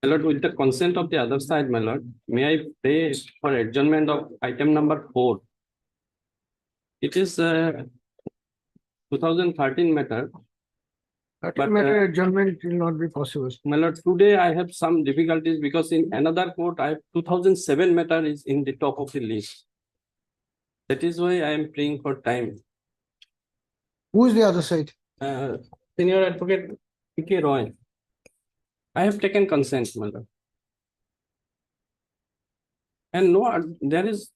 My lord, with the consent of the other side, my lord, may I pray for adjournment of item number 4? It is 2013 matter. But, matter adjournment will not be possible. My lord, today I have some difficulties because in another court, I have 2007 matter is in the top of the list. That is why I am praying for time. Who is the other side? Senior Advocate P.K. Roy. I have taken consent, my lord. And there is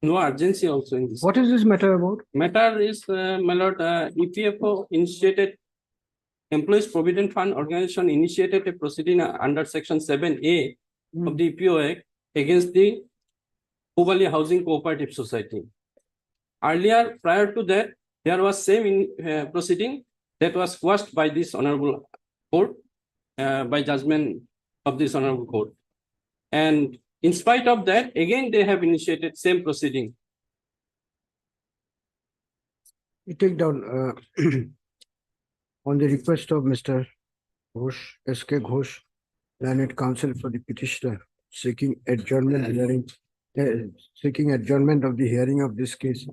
no urgency also in this. What is this matter about? Matter is, my lord, EPFO initiated, Employees Provident Fund Organization initiated a proceeding under Section 7A of the EPO Act against the Hubballi Housing Cooperative Society. Earlier, prior to that, there was same proceeding that was quashed by this honorable court, by judgment of this honorable court. And in spite of that, again, they have initiated same proceeding. You take down on the request of Mr. Ghosh, S.K. Ghosh, Learned Counsel for the petitioner, seeking adjournment of the hearing of this case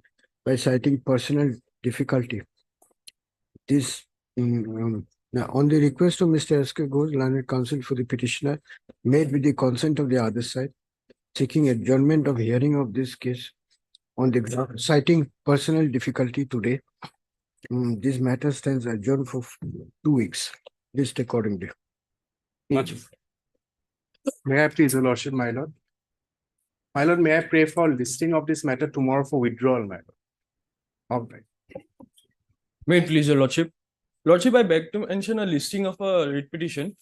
by citing personal difficulty. This now, on the request of Mr. S.K. Ghosh, Learned Counsel for the petitioner, made with the consent of the other side, seeking adjournment of hearing of this case on the ground, citing personal difficulty today. This matter stands adjourned for 2 weeks. List accordingly. Much. May I please, Your Lordship, my lord? My lord, may I pray for listing of this matter tomorrow for withdrawal, my lord? All right. May it please your lordship. Lordship, I beg to mention a listing of a writ petition.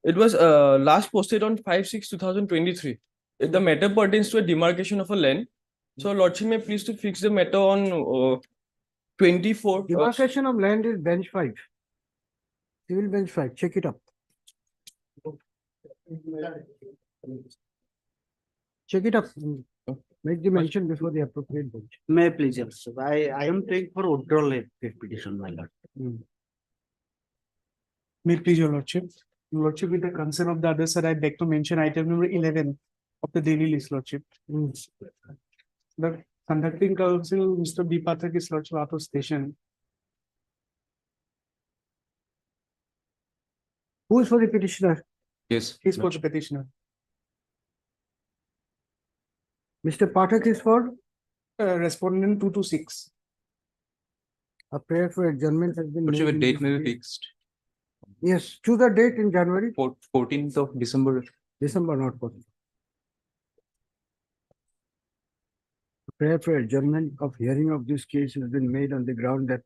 It was last posted on 5/6/2023. The matter pertains to a demarcation of a land. So lordship may please to fix the matter on 24. Demarcation of land is bench 5. Civil bench 5. Check it up. Check it up. Make the mention before the appropriate bench. May I please, yes. I am praying for withdrawal of petition, my lord. May it please, Your Lordship. Your Lordship, with the consent of the other side, I beg to mention item number 11 of the daily list, Lordship. The conducting counsel, Mr. B. Pathak, is Lordship out of station. Who is for the petitioner? Yes. He's for the petitioner. Mr. Pathak is for Respondent 226. a prayer for adjournment has been Lordship, a made. date may be fixed. Yes, choose a date in January. 14th of December. December, not possible. Prayer for adjournment of hearing of this case has been made on the ground that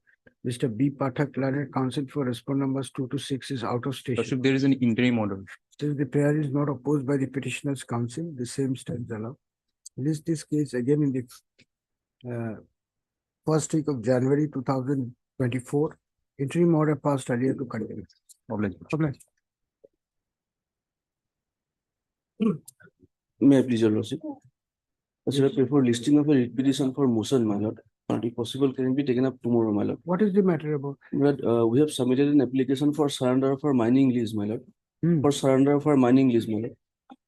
Mr. B. Pathak, Learned Counsel for respondent numbers 2 to 6 is out of station. Lordship, there is an interim order. Since the prayer is not opposed by the petitioner's counsel, the same stands allowed. List this case again in the first week of January 2024. Interim order passed earlier to continue. May I please, Your Lordship? Sir, I pray for listing of a writ petition for motion, my lord. And if possible, can it be taken up tomorrow, my lord? What is the matter about? But we have submitted an application for surrender of our mining lease, my lord. For surrender of our mining lease, my lord.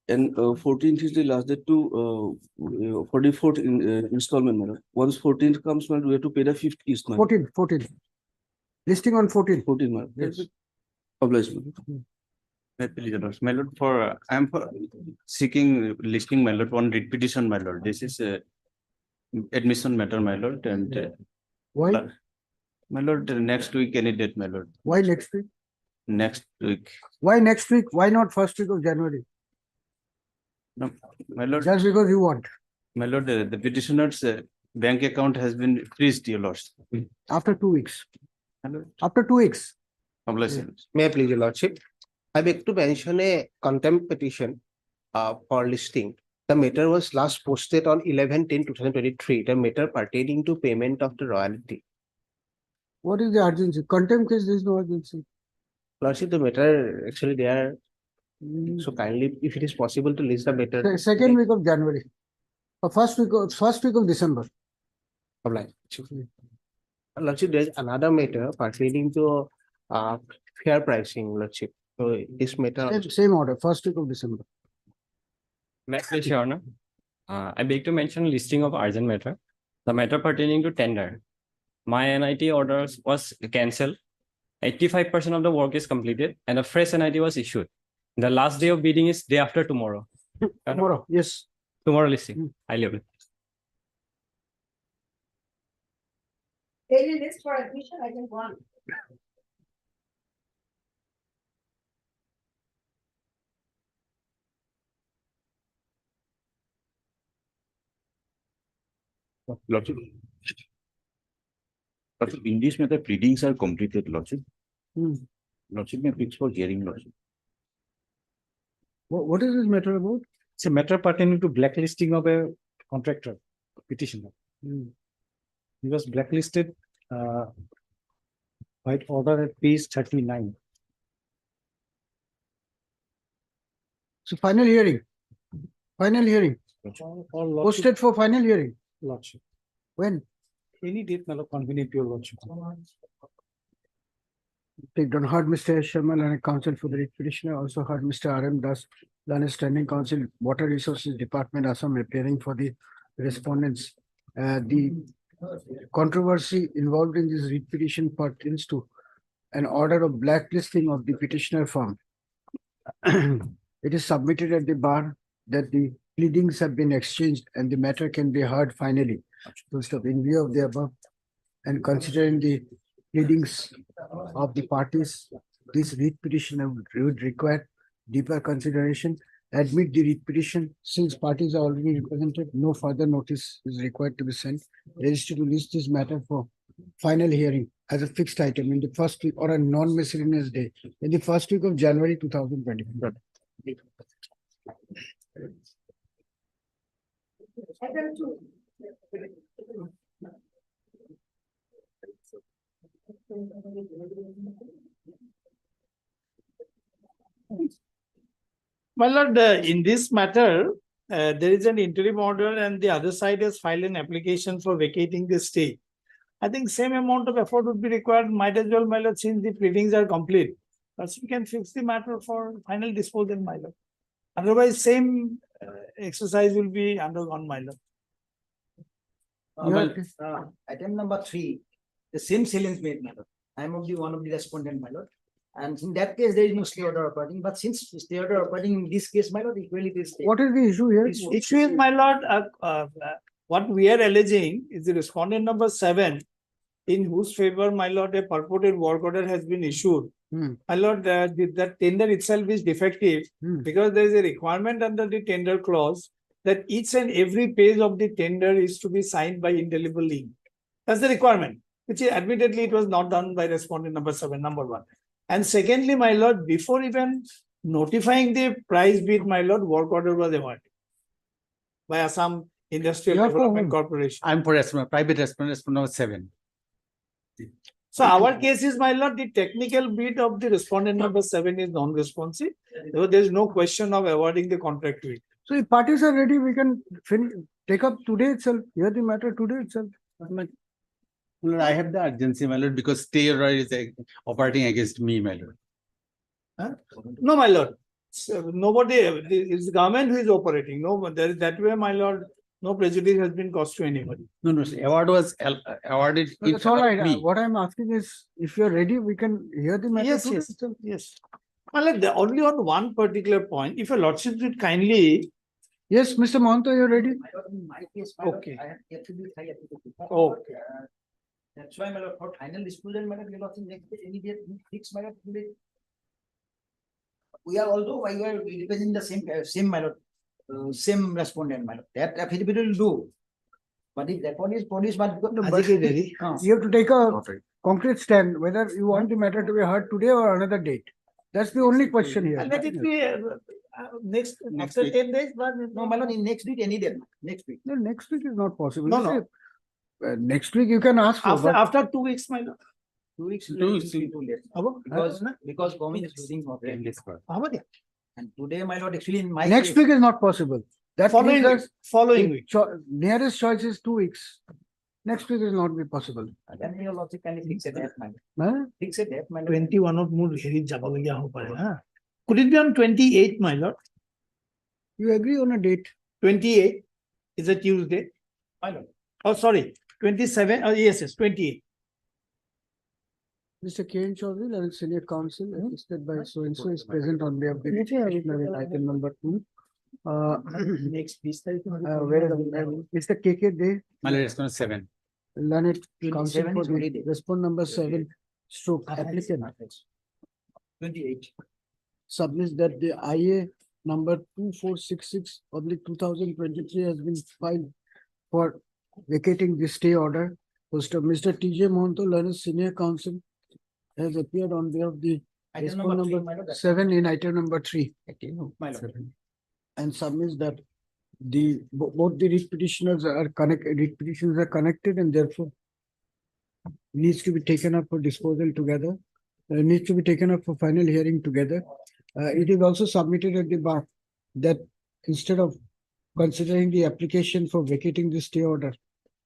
And 14th is the last date to 44th installment, my lord. Once 14th comes, my lord, we have to pay the 5th east, my lord. 14. Listing on 14. 14, my lord. Yes. Obliged, my lord. My lord, I am for seeking listing, my lord, on writ petition, my lord. This is admission matter, my lord, and Why? my lord, next week, any date, my lord. Why next week? Next week. Why next week? Why not first week of January? No, my lord. Just because you want. My lord, the petitioner's bank account has been freezed, your lords. After 2 weeks. My lord, After 2 weeks. obligation. May I please, your lordship? I beg to mention a contempt petition for listing. The matter was last posted on 11/10/2023. The matter pertaining to payment of the royalty. What is the urgency? Contempt case, there is no urgency. Lordship, the matter actually they are so kindly, if it is possible to list the matter. Second week of January. Or first week of December. Obliged. Lordship, there is another matter pertaining to fair pricing, lordship. So this matter. Same order, first week of December. Please, Your Honor. I beg to mention listing of urgent matter. The matter pertaining to tender. My NIT orders was cancelled. 85% of the work is completed and a fresh NIT was issued. The last day of bidding is day after tomorrow. Tomorrow, yes. Tomorrow listing. I leave it. Daily list for admission, I think one. Lordship. Lordship, in this matter, pleadings are completed, Lordship. Lordship may fix for hearing, Lordship. What is this matter about? It's a matter pertaining to blacklisting of a contractor petitioner. He was blacklisted by order at page 39. So final hearing. Final hearing. Or lordship, Posted for final hearing. lordship. When? Any date, my lord, convenient to your lordship. Take down, heard Mr. S. Sharma, learned counsel for the writ petitioner, also heard Mr. R.M. Das, learned standing counsel, Water Resources Department, Assam, appearing for the respondents. The controversy involved in this writ petition pertains to an order of blacklisting of the petitioner firm. It is submitted at the bar that the pleadings have been exchanged and the matter can be heard finally. So, in view of the above and considering the pleadings of the parties, this writ petition would require deeper consideration. Admit the writ petition, since parties are already represented, no further notice is required to be sent. Register to list this matter for final hearing as a fixed item in the first week or a non-miscellaneous day in the first week of January 2024. Item 2. My lord, in this matter, there is an interim order and the other side has filed an application for vacating the stay. I think same amount of effort would be required, might as well, my lord, since the pleadings are complete. But we can fix the matter for final disposal, my lord. Otherwise, same exercise will be undergone, my lord. Item number 3, the same salience made, my lord. I am of the one of the respondent, my lord. And in that case, there is no stay order operating, but since stay order operating in this case, my lord, equally it is. What is the issue here? Issue is, my lord, what we are alleging is the respondent number 7, in whose favor, my lord, a purported work order has been issued. My lord, that tender itself is defective because there is a requirement under the tender clause that each and every page of the tender is to be signed by indelible ink. That's the requirement, which admittedly it was not done by respondent number 7, number 1. And secondly, my lord, before even notifying the price bid, my lord, work order was awarded by Assam Industrial Development Corporation. I'm for private respondent number 7. So our case is, my lord, the technical bid of the respondent number 7 is non-responsive. So there is no question of awarding the contract to it. So if parties are ready, we can take up today itself, hear the matter today itself. Lord, I have the urgency, my lord, because stay order is operating against me, my lord. No, my lord. So nobody, it's the government who is operating. No, there is that way, my lord, no prejudice has been caused to anybody. No, award was awarded in That's all favor of right. me. What I'm asking is, if you're ready, we can hear the matter Yes, today yes, itself. yes. My lord, only on one particular point, if your lordship would kindly. Yes, Mr. Mahanta, you're ready? My lord, in my case, my lord, Okay. I have yet to be high application. Okay. That's why, my lord, for final disposal, my lord, you lordship next day, any date, fix, my lord, today. We are also, why we are representing the same, my lord, same respondent, my lord. That affidavit will do. But if that one is produced, but. You have to take a concrete stand, whether you want the matter to be heard today or another date. That's the only question here. And let it be next, after week. 10 days, but No, my lord, in next week, any day, next week. No, next week is not possible. No, You no. say, next week you can ask for, but after 2 weeks, my lord. 2 weeks. 2 weeks. Too late. Because government is using of that. And today, my lord, actually in my. next case- week is not possible. That Following leaves week, us, following week. nearest choice is 2 weeks. Next week is not be possible. Then your lordship can fix a date, my lord. Huh? Fix a date, my lord. 21 of mood, here is Jabalagya ho pare, huh? Could it be on 28, my lord? You agree on a date? 28 is a Tuesday. My lord. Oh, sorry, 27. Oh, yes, 28. Mr. K. N. Chaudhary, Learned Senior Counsel, assisted by so and so is present on behalf of the petitioner in item number 2. Next, please. Where is Mr. K. K. Dey, My lord, it's not 7. Learned Counsel 27 for is already the there. respond number 7 stroke applicant 28. submits that the IA number 2466 2023 has been filed for vacating the stay order. Mr. T.J. Mohanto, Learned Senior Counsel, has appeared on behalf of the Item respond number 3, number my lord. 7 in item number 3. My lord. And submits that both the writ petitioners are writ petitions are connected and therefore needs to be taken up for disposal together, needs to be taken up for final hearing together. It is also submitted at the bar that instead of considering the application for vacating the stay order,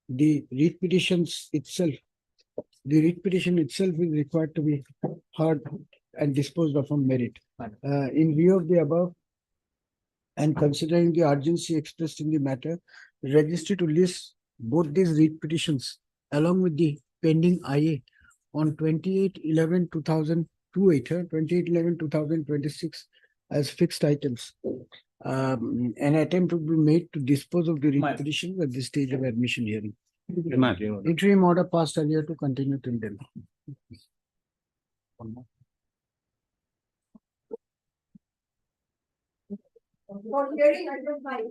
the writ petition itself is required to be heard and disposed of on merit. In view of the above, and considering the urgency expressed in the matter, registry to list both these writ petitions along with the pending IA on 28/11/2026 as fixed items. An attempt would be made to dispose of the writ petitions at the stage of admission hearing. Interim order passed earlier to continue till then. For hearing item 5.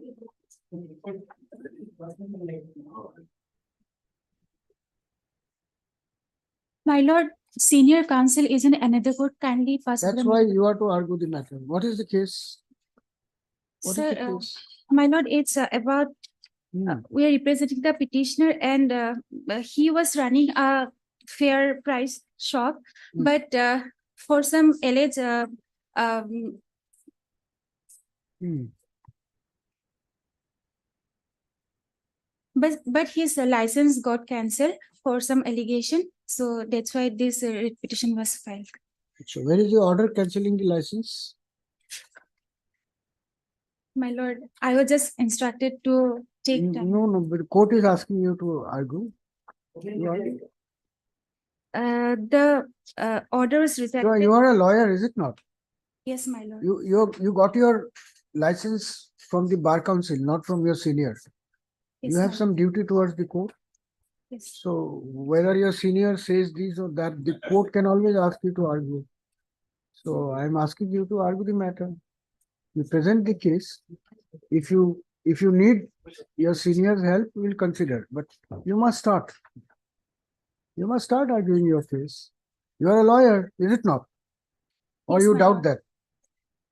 My lord, senior counsel is in another court. Kindly pass. That's why you are to argue the matter. What is the case? What is Sir, the case? my lord, it's about we are representing the petitioner and he was running a fair price shop, but for some alleged but his license got cancelled for some allegation, so that's why this petition was filed. So where is the order cancelling the license? My lord, I was just instructed to take time. No, but the court is asking you to argue. You argue. The order was rejected. You are a lawyer, is it not? Yes, my lord. You got your license from the bar council, not from your senior. Yes, You have my some duty towards the court. Yes. So whether your senior says this or that, the court can always ask you to argue. So I'm asking you to argue the matter. You present the case. If you need your senior's help, we'll consider. But you must start. You must start arguing your case. You are a lawyer, is it not? Or Yes, you my doubt lord. that?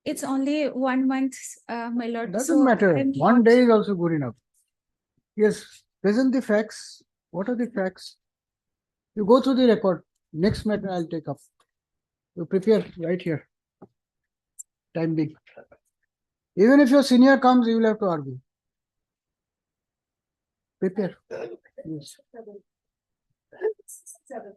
It's only 1 month, my lord. Doesn't so matter. I'm One not- day is also good enough. Yes, present the facts. What are the facts? You go through the record. Next matter I'll take up. You prepare right here. Time being. Even if your senior comes, you will have to argue. Prepare. Yes. 7.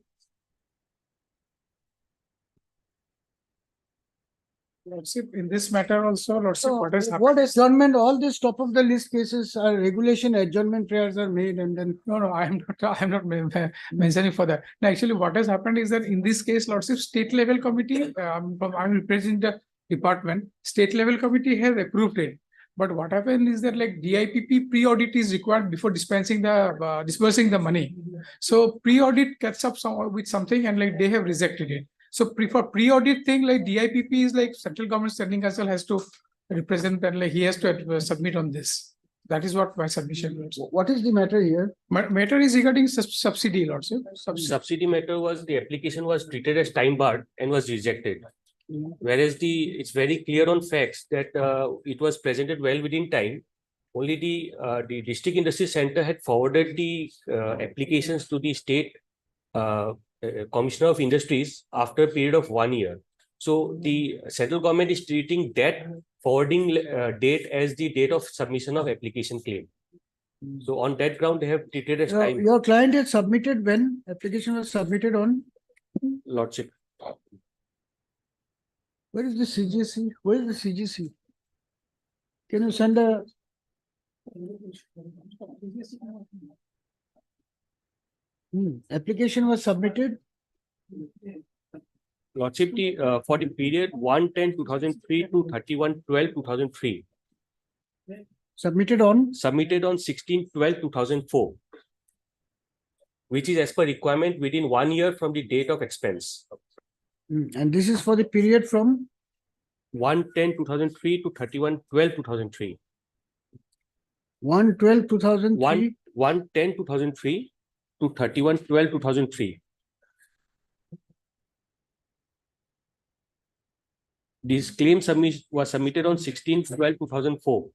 Lordship, in this matter also, Lordship, what has happened? What adjournment? All these top of the list cases are regulation adjournment prayers are made and then. No, I am not mentioning for that. No, actually, what has happened is that in this case, Lordship, state level committee, I'm representing the department, state level committee has approved it. But what happened is that like DIPP pre-audit is required before disbursing the money. So pre-audit gets up with something and like they have rejected it. So for pre-audit thing, like DIPP is like central government standing council has to represent that, like he has to submit on this. That is what my submission was. What is the matter here? Matter is regarding subsidy, Lordship. Subsidy matter was the application was treated as time barred and was rejected. Whereas it's very clear on facts that it was presented well within time. Only the district industry center had forwarded the applications to the state commissioner of industries after a period of 1 year. So the central government is treating that forwarding date as the date of submission of application claim. So on that ground, they have treated as time. Your client had submitted when application was submitted on? Lordship. Where is the CGC? Where is the CGC? Can you send a? Application was submitted. Lordship, for the period 1/10/2003 to 31/12/2003, Submitted on? submitted on 16/12/2004, which is as per requirement within 1 year from the date of expense. And this is for the period from? 1/10/2003 to 31/12/2003. 1/12/2003. 1/10/2003 to 31/12/2003. This claim was submitted on 16/12/2004.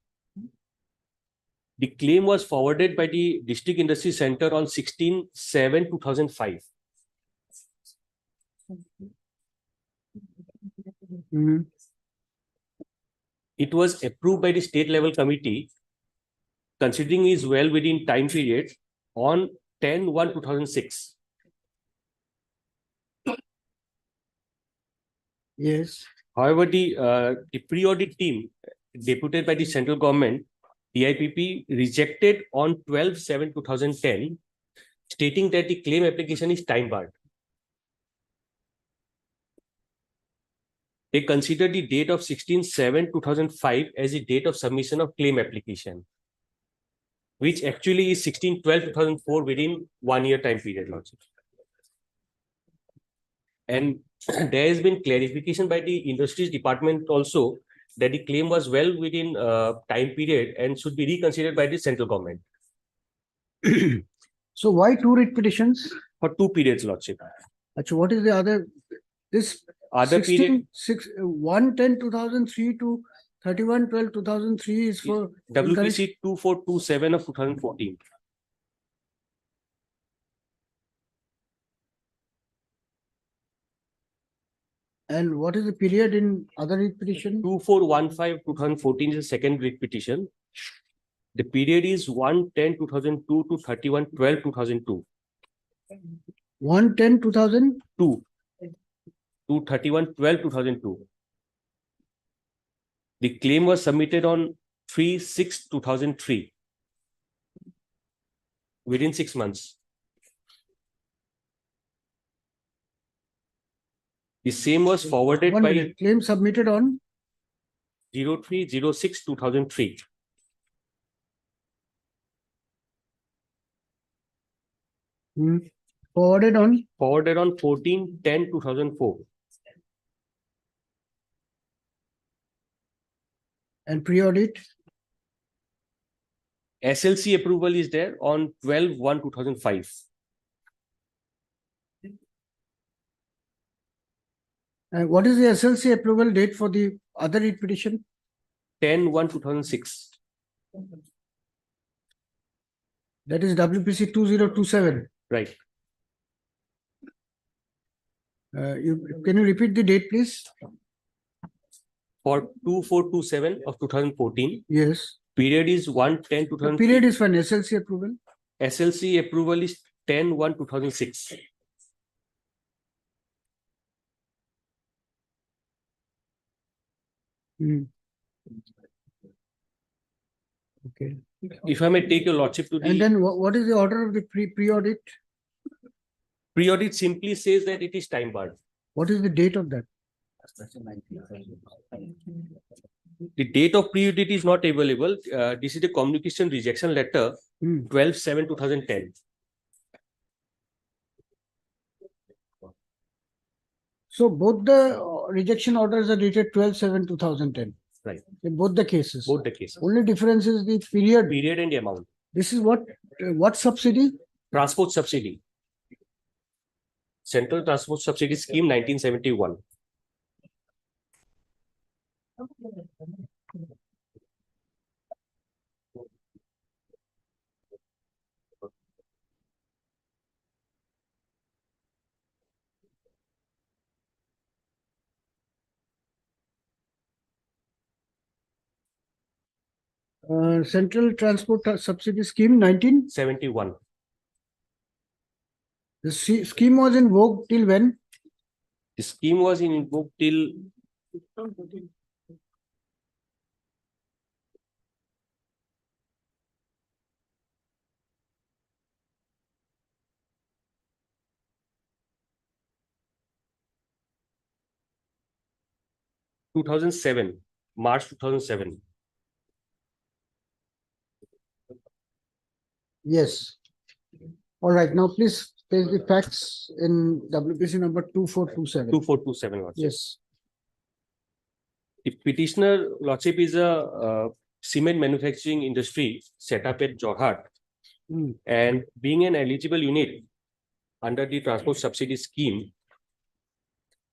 The claim was forwarded by the District Industry Center on 16/7/2005. It was approved by the state level committee, considering is well within time period, on 10/1/2006. Yes. However, the pre-audit team deputed by the central government, DIPP, rejected on 12/7/2010, stating that the claim application is time barred. They considered the date of 16/7/2005 as the date of submission of claim application, which actually is 16/12/2004 within 1 year time period, Lordship. And there has been clarification by the Industries Department also that the claim was well within time period and should be reconsidered by the central government. So why two writ petitions? For 2 periods, Lordship. Actually, what is the other? This Other period, 1/10/2003 to 31/12/2003 is for WPC 2427 of 2014. And what is the period in other writ petition? 2415/2014 is the second writ petition. The period is 1/10/2002 to 31/12/2002. 1/10/2002 to 31/12/2002. The claim was submitted on 3/6/2003. Within 6 months. The same was forwarded One by minute. Claim submitted on 03/06/2003. forwarded on 14/10/2004. and pre-audit SLC approval is there on 12/1/2005. And what is the SLC approval date for the other writ petition? 10/1/2006. That is WPC 2027. Right. Can you repeat the date, please? For 2427 of 2014. Yes. Period is The 1/10/2003. period is fine. SLC approval. SLC approval is 10/1/2006. Okay. If I may take your lordship to And the then what is the order of the pre-audit? pre-audit simply says that it is time barred. What is the date of that? The date of pre-audit is not available. This is the communication rejection letter 12/7/2010. So both the rejection orders are dated 12/7/2010. Right. In both the cases. Both the cases. Only difference is the period. Period and the amount. This is what subsidy? Transport subsidy. Central Transport Subsidy Scheme 1971. Central Transport Subsidy Scheme 1971. The scheme was in vogue till when? The scheme was in vogue till 2007, March 2007. Yes. All right, now please state the facts in WPC number 2427. 2427. Lordship. Yes. The petitioner, Lordship, is a cement manufacturing industry set up at Jorhat. And being an eligible unit under the transport subsidy scheme,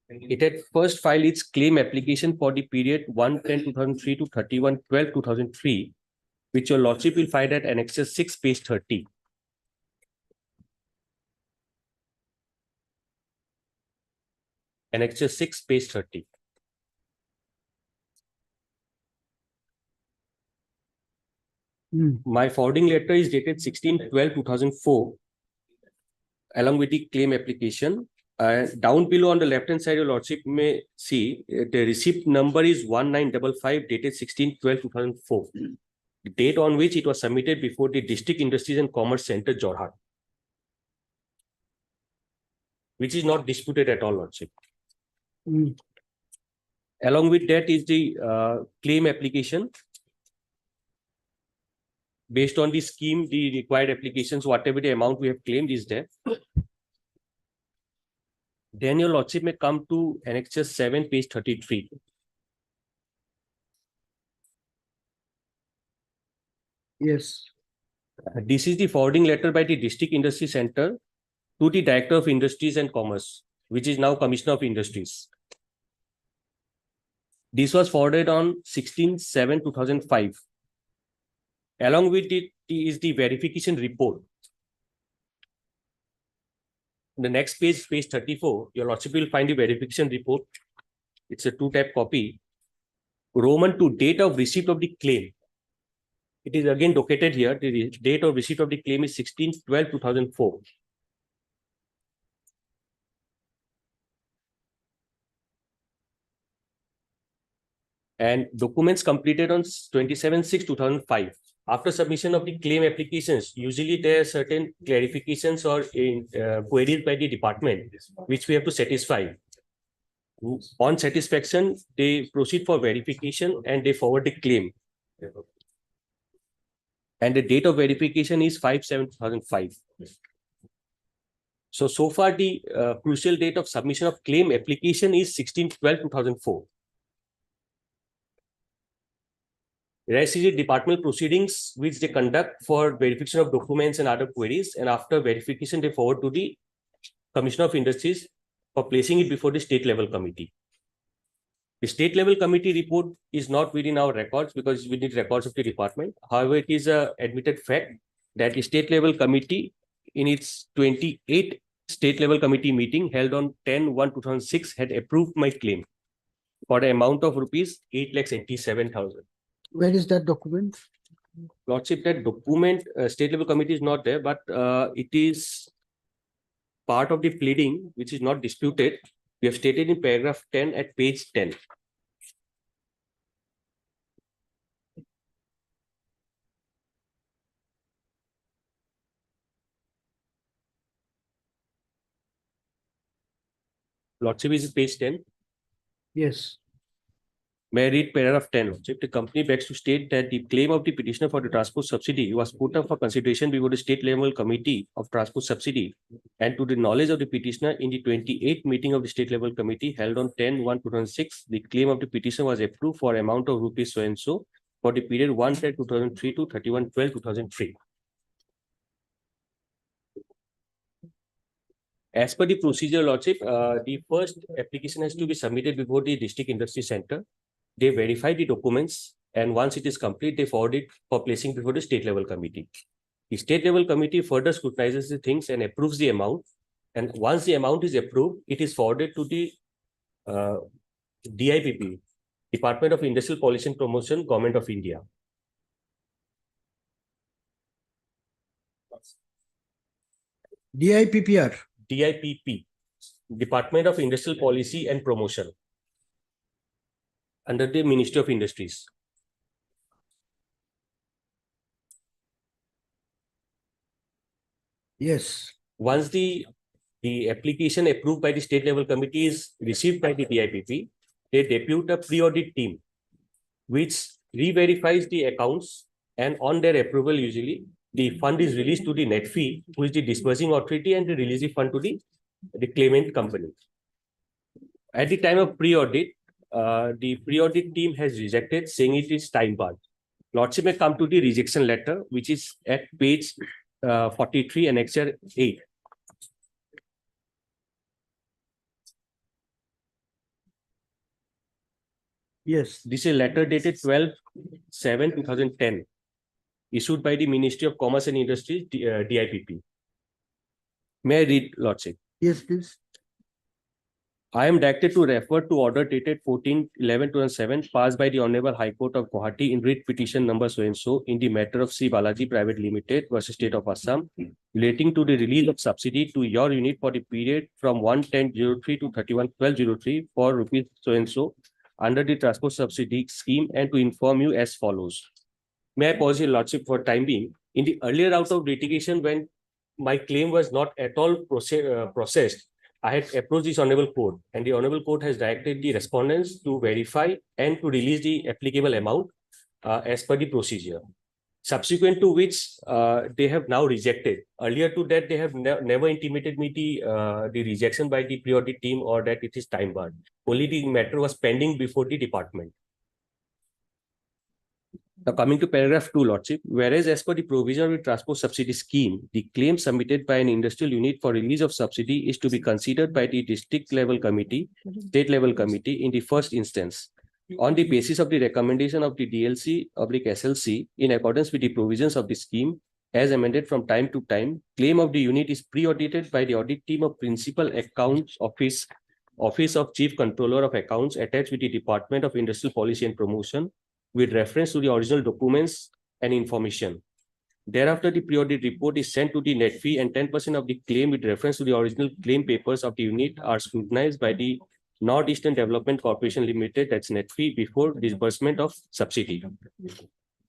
it had first filed its claim application for the period 1/10/2003 to 31/12/2003, which your Lordship will find at Annexure 6, page 30. Annexure 6, page 30. My forwarding letter is dated 16/12/2004, along with the claim application. Down below on the left hand side, your Lordship may see the receipt number is 1955, dated 16/12/2004. The date on which it was submitted before the District Industries and Commerce Center, Jorhat, which is not disputed at all, Lordship. Along with that is the claim application. Based on the scheme, the required applications, whatever the amount we have claimed is there. Then your Lordship may come to Annexure 7, page 33. Yes. This is the forwarding letter by the District Industry Center to the Director of Industries and Commerce, which is now Commissioner of Industries. This was forwarded on 16/7/2005. Along with it is the verification report. The next page, page 34, your Lordship will find the verification report. It's a 2-tab copy. Roman 2, date of receipt of the claim. It is again located here. The date of receipt of the claim is 16/12/2004. And documents completed on 27/6/2005. After submission of the claim applications, usually there are certain clarifications or queries by the department, which we have to satisfy. On satisfaction, they proceed for verification and they forward the claim. And the date of verification is 5/7/2005. So far the crucial date of submission of claim application is 16/12/2004. Rest is the departmental proceedings which they conduct for verification of documents and other queries, and after verification they forward to the Commissioner of Industries for placing it before the state level committee. The state level committee report is not within our records because we need records of the department. However, it is a admitted fact that the state level committee in its 28th state level committee meeting held on 10/1/2006 had approved my claim for the amount of rupees 8,87,000. Where is that document? Lordship, that document, state level committee is not there, but it is part of the pleading, which is not disputed. We have stated in paragraph 10 at page 10. Lordship, is it page 10? Yes. May I read paragraph 10? Lordship, the company begs to state that the claim of the petitioner for the transport subsidy was put up for consideration before the state level committee of transport subsidy, and to the knowledge of the petitioner in the 28th meeting of the state level committee held on 10/1/2006, the claim of the petitioner was approved for amount of rupees so and so for the period 1/10/2003 to 31/12/2003. As per the procedure, Lordship, the first application has to be submitted before the District Industry Center. They verify the documents, and once it is complete, they forward it for placing before the state level committee. The state level committee further scrutinizes the things and approves the amount. And once the amount is approved, it is forwarded to the DIPP, Department of Industrial Policy and Promotion, Government of India. DIPPR. DIPP, Department of Industrial Policy and Promotion. under the Ministry of Industries. Yes. Once the application approved by the state level committee is received by the DIPP, they depute a pre-audit team which re-verifies the accounts, and on their approval usually the fund is released to the net fee, who is the disbursing authority, and they release the fund to the claimant company. At the time of pre-audit, the pre-audit team has rejected, saying it is time barred. Lordship may come to the rejection letter, which is at page 43 annexure 8. Yes. This is a letter dated 12/7/2010, issued by the Ministry of Commerce and Industry, DIPP. May I read, Lordship? Yes, please. I am directed to refer to order dated 14/11/2007 passed by the Honorable High Court of Guwahati in writ petition number so and so in the matter of C. Balaji Private Limited versus State of Assam relating to the release of subsidy to your unit for the period from 1/10/03 to 31/12/03 for rupees so and so under the transport subsidy scheme, and to inform you as follows. May I pause your Lordship for time being? In the earlier route of litigation, when my claim was not at all processed, I had approached this Honorable Court, and the Honorable Court has directed the respondents to verify and to release the applicable amount as per the procedure. Subsequent to which they have now rejected. Earlier to that, they have never intimated me the rejection by the pre-audit team or that it is time barred. Only the matter was pending before the department. Now coming to paragraph 2, Lordship, whereas as per the provision of the transport subsidy scheme, the claim submitted by an industrial unit for release of subsidy is to be considered by the district level committee, state level committee in the first instance. On the basis of the recommendation of the DLC/SLC, in accordance with the provisions of the scheme, as amended from time to time, claim of the unit is pre-audited by the audit team of Principal Accounts Office of Chief Controller of Accounts attached with the Department of Industrial Policy and Promotion, with reference to the original documents and information. Thereafter, the pre-audit report is sent to the net fee, and 10% of the claim with reference to the original claim papers of the unit are scrutinized by the Northeastern Development Corporation Limited, that's net fee, before disbursement of subsidy.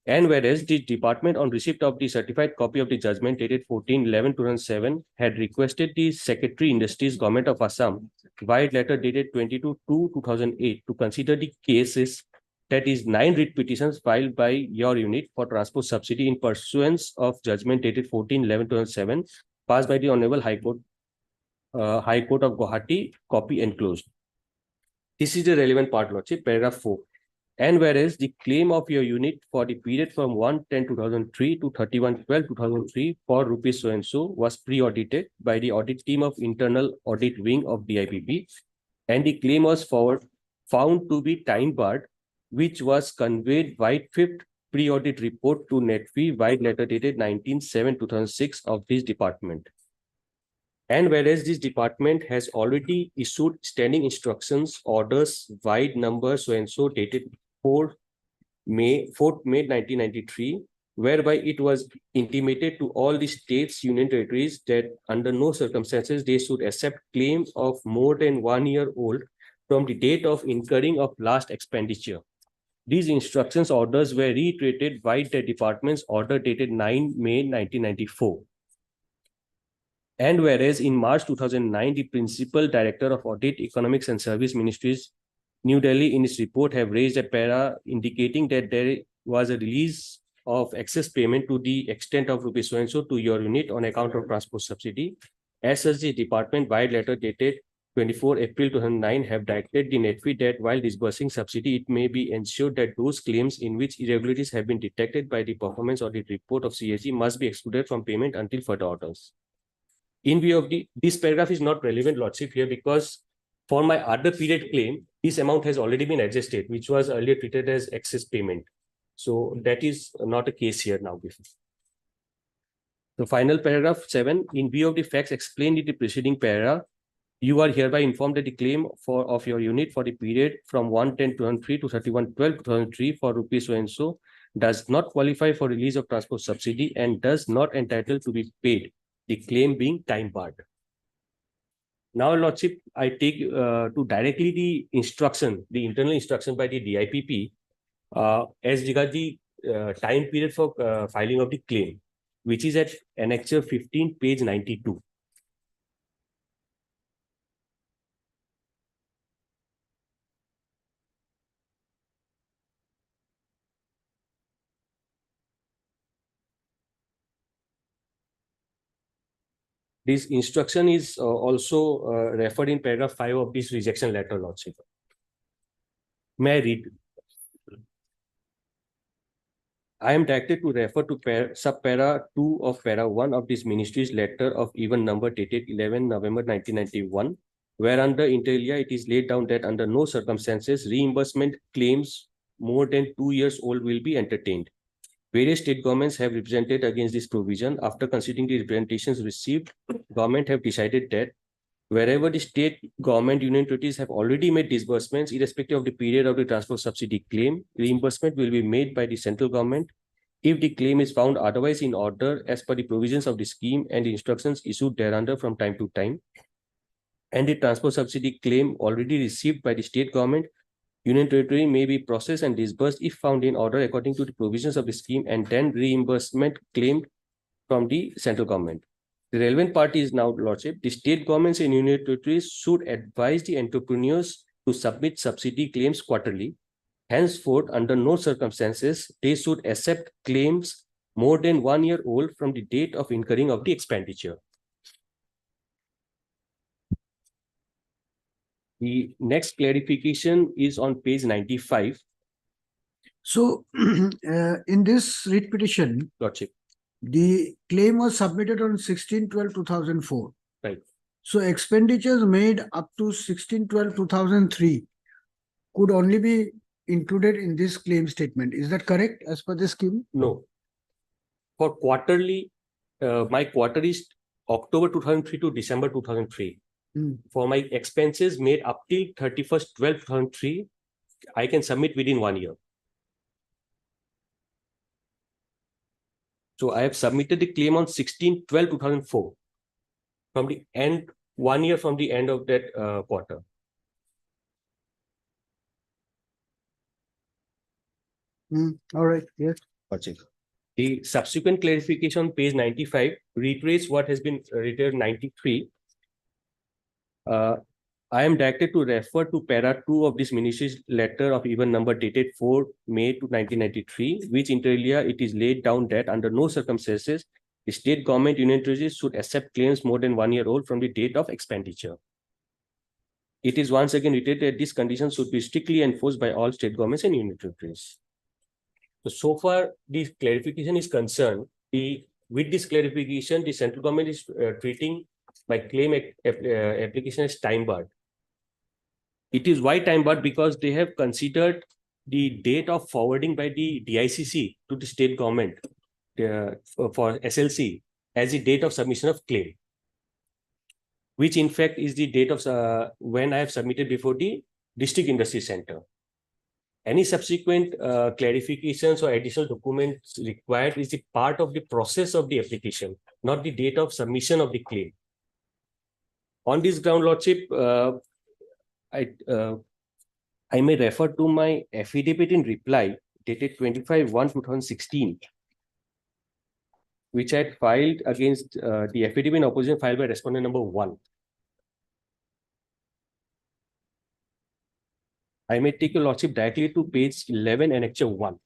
And whereas the department, on receipt of the certified copy of the judgment dated 14/11/2007, had requested the Secretary Industries, Government of Assam, via letter dated 22/2/2008, to consider the cases, that is 9 writ petitions filed by your unit for transport subsidy in pursuance of judgment dated 14/11/2007, passed by the Honorable High Court of Guwahati, copy enclosed. This is the relevant part, Lordship, paragraph 4. And whereas the claim of your unit for the period from 1/10/2003 to 31/12/2003 for rupees so and so was pre-audited by the audit team of Internal Audit Wing of DIPP, and the claim was found to be time barred, which was conveyed by 5th pre-audit report to NETFI by letter dated 19/7/2006 of this department. And whereas this department has already issued standing instructions, orders, wide number so and so dated 4th May 1993, whereby it was intimated to all the states, union territories that under no circumstances they should accept claim of more than 1 year old from the date of incurring of last expenditure. These instructions orders were reiterated by the department's order dated 9 May 1994. And whereas in March 2009, the Principal Director of Audit, Economics and Service Ministries, New Delhi, in its report have raised a para indicating that there was a release of excess payment to the extent of rupees so and so to your unit on account of transport subsidy. As such, the department by letter dated 24 April 2009 have directed the NETFI that while disbursing subsidy, it may be ensured that those claims in which irregularities have been detected by the performance audit report of CAG must be excluded from payment until further orders. In view of this paragraph is not relevant, Lordship, here, because for my other period claim, this amount has already been adjusted, which was earlier treated as excess payment. So that is not a case here now. The final paragraph 7, in view of the facts explained in the preceding paragraph, you are hereby informed that the claim of your unit for the period from 1/10/2003 to 31/12/2003 for rupees so and so does not qualify for release of transport subsidy and does not entitle to be paid, the claim being time barred. Now, Lordship, I take to directly the instruction, the internal instruction by the DIPP as regard the time period for filing of the claim, which is at Annexure 15, page 92. This instruction is also referred in paragraph 5 of this rejection letter, Lordship. May I read? I am directed to refer to subpara 2 of para 1 of this ministry's letter of even number dated 11 November 1991, where under inter alia it is laid down that under no circumstances reimbursement claims more than 2 years old will be entertained. Various state governments have represented against this provision. After considering the representations received, government have decided that wherever the state government union territories have already made disbursements, irrespective of the period of the transport subsidy claim, reimbursement will be made by the central government if the claim is found otherwise in order as per the provisions of the scheme and the instructions issued thereunder from time to time, and the transport subsidy claim already received by the state government union territory may be processed and disbursed if found in order according to the provisions of the scheme, and then reimbursement claimed from the central government. The relevant party is now, Lordship, the state governments and union territories should advise the entrepreneurs to submit subsidy claims quarterly. Henceforth, under no circumstances, they should accept claims more than 1 year old from the date of incurring of the expenditure. The next clarification is on page 95. So, in this writ petition, Lordship. the claim was submitted on 16/12/2004. Right. So expenditures made up to 16/12/2003 could only be included in this claim statement. Is that correct as per the scheme? No. For quarterly, my quarter is October 2003 to December 2003. For my expenses made up till 31st/12/2003, I can submit within 1 year. So I have submitted the claim on 16/12/2004 from the end, 1 year from the end of that quarter. All right, yes. The subsequent clarification on page 95 reiterates what has been written 93. I am directed to refer to para 2 of this ministry's letter of even number dated 4 May 1993, which inter alia it is laid down that under no circumstances the state government union territories should accept claims more than 1 year old from the date of expenditure. It is once again reiterated that this condition should be strictly enforced by all state governments and union territories. So far, this clarification is concerned. With this clarification, the central government is treating my claim application as time barred. It is why time barred? Because they have considered the date of forwarding by the DICC to the state government for SLC as the date of submission of claim, which in fact is the date of when I have submitted before the district industry center. Any subsequent clarifications or additional documents required is the part of the process of the application, not the date of submission of the claim. On this ground, Lordship, I may refer to my affidavit in reply dated 25/1/2016, which I had filed against the affidavit in opposition filed by respondent number 1. I may take your Lordship directly to page 11 annexure 1.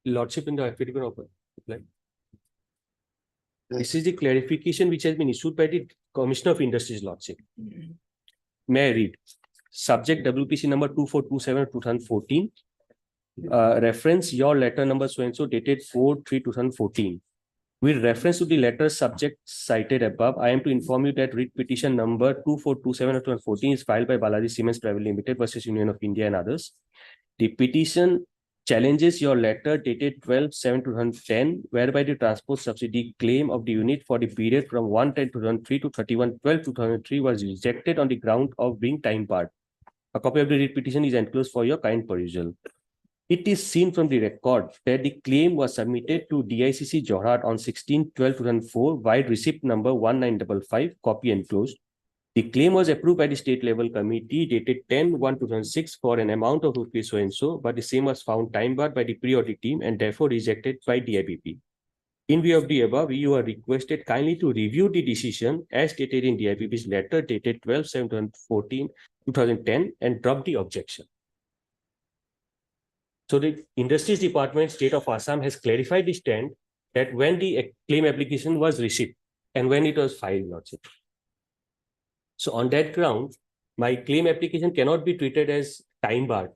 Lordship, in the affidavit of reply. This is the clarification which has been issued by the Commissioner of Industries, Lordship. May I read? Subject WPC number 2427/2014. Reference your letter number so and so dated 4/3/2014. With reference to the letter subject cited above, I am to inform you that writ petition number 2427/2014 is filed by Balaji Cements Private Limited versus Union of India and others. The petition challenges your letter dated 12/7/2010, whereby the transport subsidy claim of the unit for the period from 1/10/2003 to 31/12/2003 was rejected on the ground of being time barred. A copy of the writ petition is enclosed for your kind perusal. It is seen from the record that the claim was submitted to DICC Jorhat on 16/12/2004 by receipt number 1955, copy enclosed. The claim was approved by the state level committee dated 10/1/2006 for an amount of rupees so and so, but the same was found time barred by the pre-audit team and therefore rejected by DIBP. In view of the above, you are requested kindly to review the decision as stated in DIBP's letter dated 12/7/2010 and drop the objection. So the Industries Department, State of Assam has clarified the stand that when the claim application was received and when it was filed, Lordship. So on that ground, my claim application cannot be treated as time barred.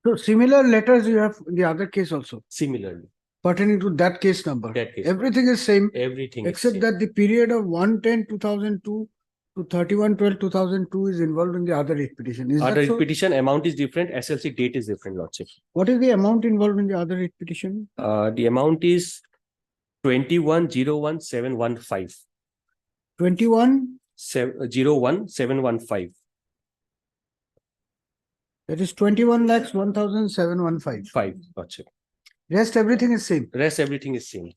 So similar letters you have in the other case also Similarly, pertaining to that case number. that case, Everything is same everything is except same. that the period of 1/10/2002 to 31/12/2002 is involved in the other writ petition. Is Other that so? writ petition amount is different, SLC date is different, Lordship. What is the amount involved in the other writ petition? The amount is 21,01,715. 21, 01,715. that is 21,01,715. 5, Lordship. Rest everything is same. Rest everything is same.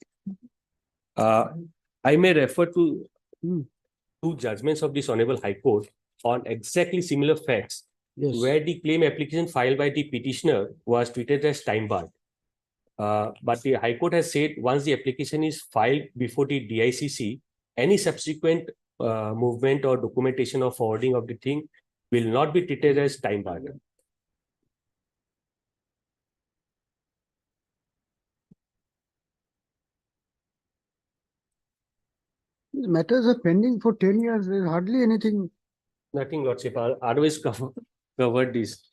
I may refer to two judgments of this Honorable High Court on exactly similar facts, Yes. where the claim application filed by the petitioner was treated as time barred. But the High Court has said once the application is filed before the DICC, any subsequent movement or documentation or forwarding of the thing will not be treated as time barred. These matters are pending for 10 years. There is hardly anything. Nothing, Lordship. Otherwise covered this.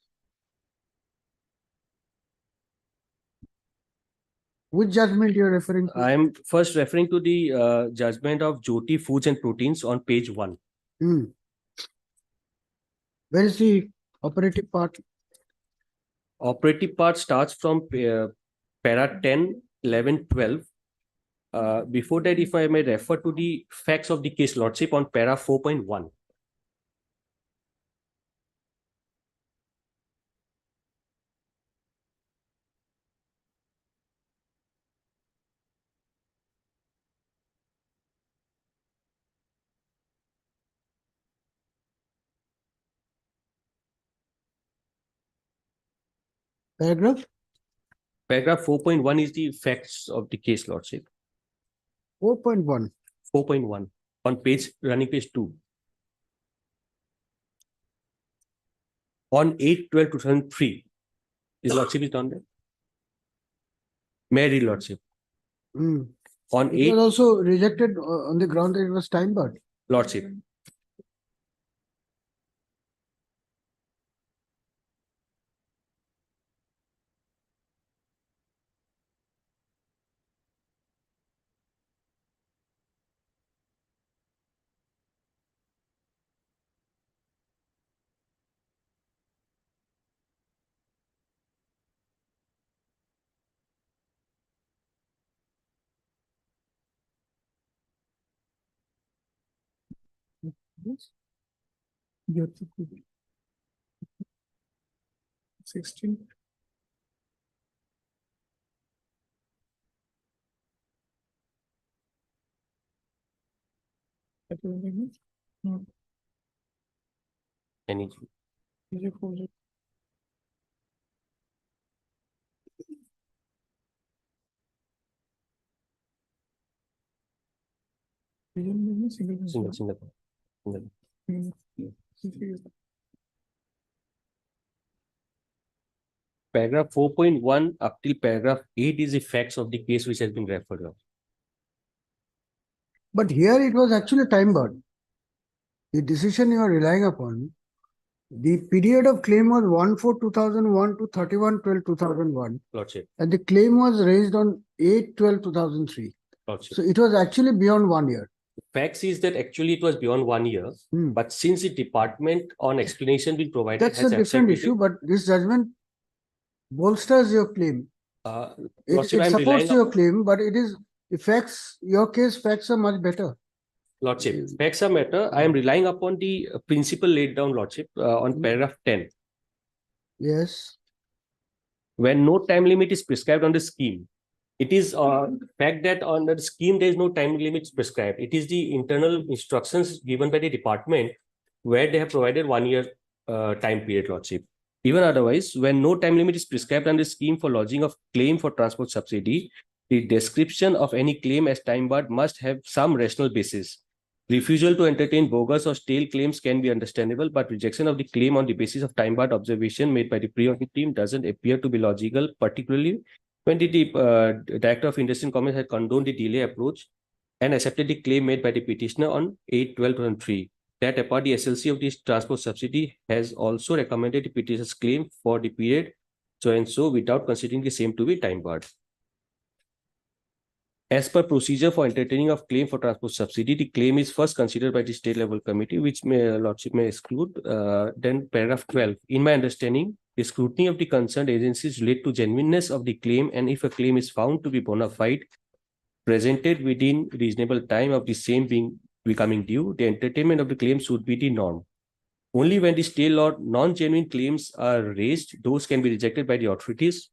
Which judgment you are referring to? I am first referring to the judgment of Jyoti Foods and Proteins on page 1. Hmm. Where is the operative part? Operative part starts from para 10, 11, 12. Before that, if I may refer to the facts of the case, Lordship, on para 4.1. Paragraph? Paragraph 4.1 is the facts of the case, Lordship. 4.1. 4.1 on running page 2. On 8/12/2003, is Lordship is on there? May I read, Lordship? Hmm. On It 8, was also rejected on the ground that it was time barred. Lordship. Yes. 16. Any single. Paragraph 4.1 up till paragraph 8 is the facts of the case which has been referred to. But here it was actually time barred. The decision you are relying upon, the period of claim was 1/4/2001 to 31/12/2001, Lordship, and the claim was raised on 8/12/2003. Lordship. So it was actually beyond 1 year. Facts is that actually it was beyond 1 year, but since the department on explanation been provided. That's a has different accepted issue, but this judgment bolsters your claim. it. It Lordship, I'm supports relying your claim, but it is The facts, your case facts are much better. Lordship, facts are matter. I am relying upon the principle laid down, Lordship, on paragraph 10. Yes. When no time limit is prescribed on the scheme, it is fact that on the scheme there is no time limit prescribed. It is the internal instructions given by the department where they have provided 1 year time period, Lordship. Even otherwise, when no time limit is prescribed on the scheme for lodging of claim for transport subsidy, the description of any claim as time barred must have some rational basis. Refusal to entertain bogus or stale claims can be understandable, but rejection of the claim on the basis of time barred observation made by the pre-audit team doesn't appear to be logical, particularly when the Director of Industry and Commerce had condoned the delay approach and accepted the claim made by the petitioner on 8/12/2003. That apart, the SLC of this transport subsidy has also recommended the petitioner's claim for the period so and so without considering the same to be time barred. As per procedure for entertaining of claim for transport subsidy, the claim is first considered by the state level committee, which Lordship may exclude. Then paragraph 12. In my understanding, the scrutiny of the concerned agencies relate to genuineness of the claim, and if a claim is found to be bona fide, presented within reasonable time of the same becoming due, the entertainment of the claim should be the norm. Only when the state law non-genuine claims are raised, those can be rejected by the authorities.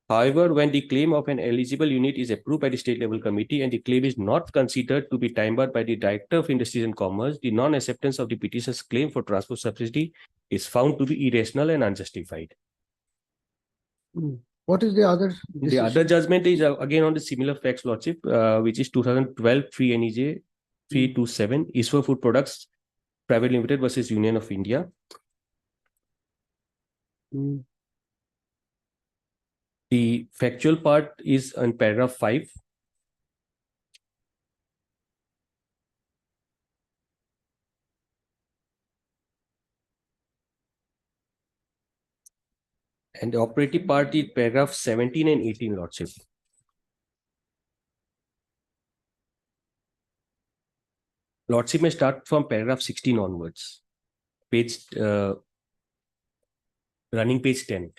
However, when the claim of an eligible unit is approved by the state level committee and the claim is not considered to be time barred by the Director of Industries and Commerce, the non-acceptance of the petitioner's claim for transport subsidy is found to be irrational and unjustified. What is the other? The other judgment is again on the similar facts, Lordship, which is 2012 3 NEJ 327 Iswa Food Products Private Limited versus Union of India. The factual part is on paragraph 5. And the operative part is paragraph 17 and 18, Lordship. Lordship may start from paragraph 16 onwards. Running page 10.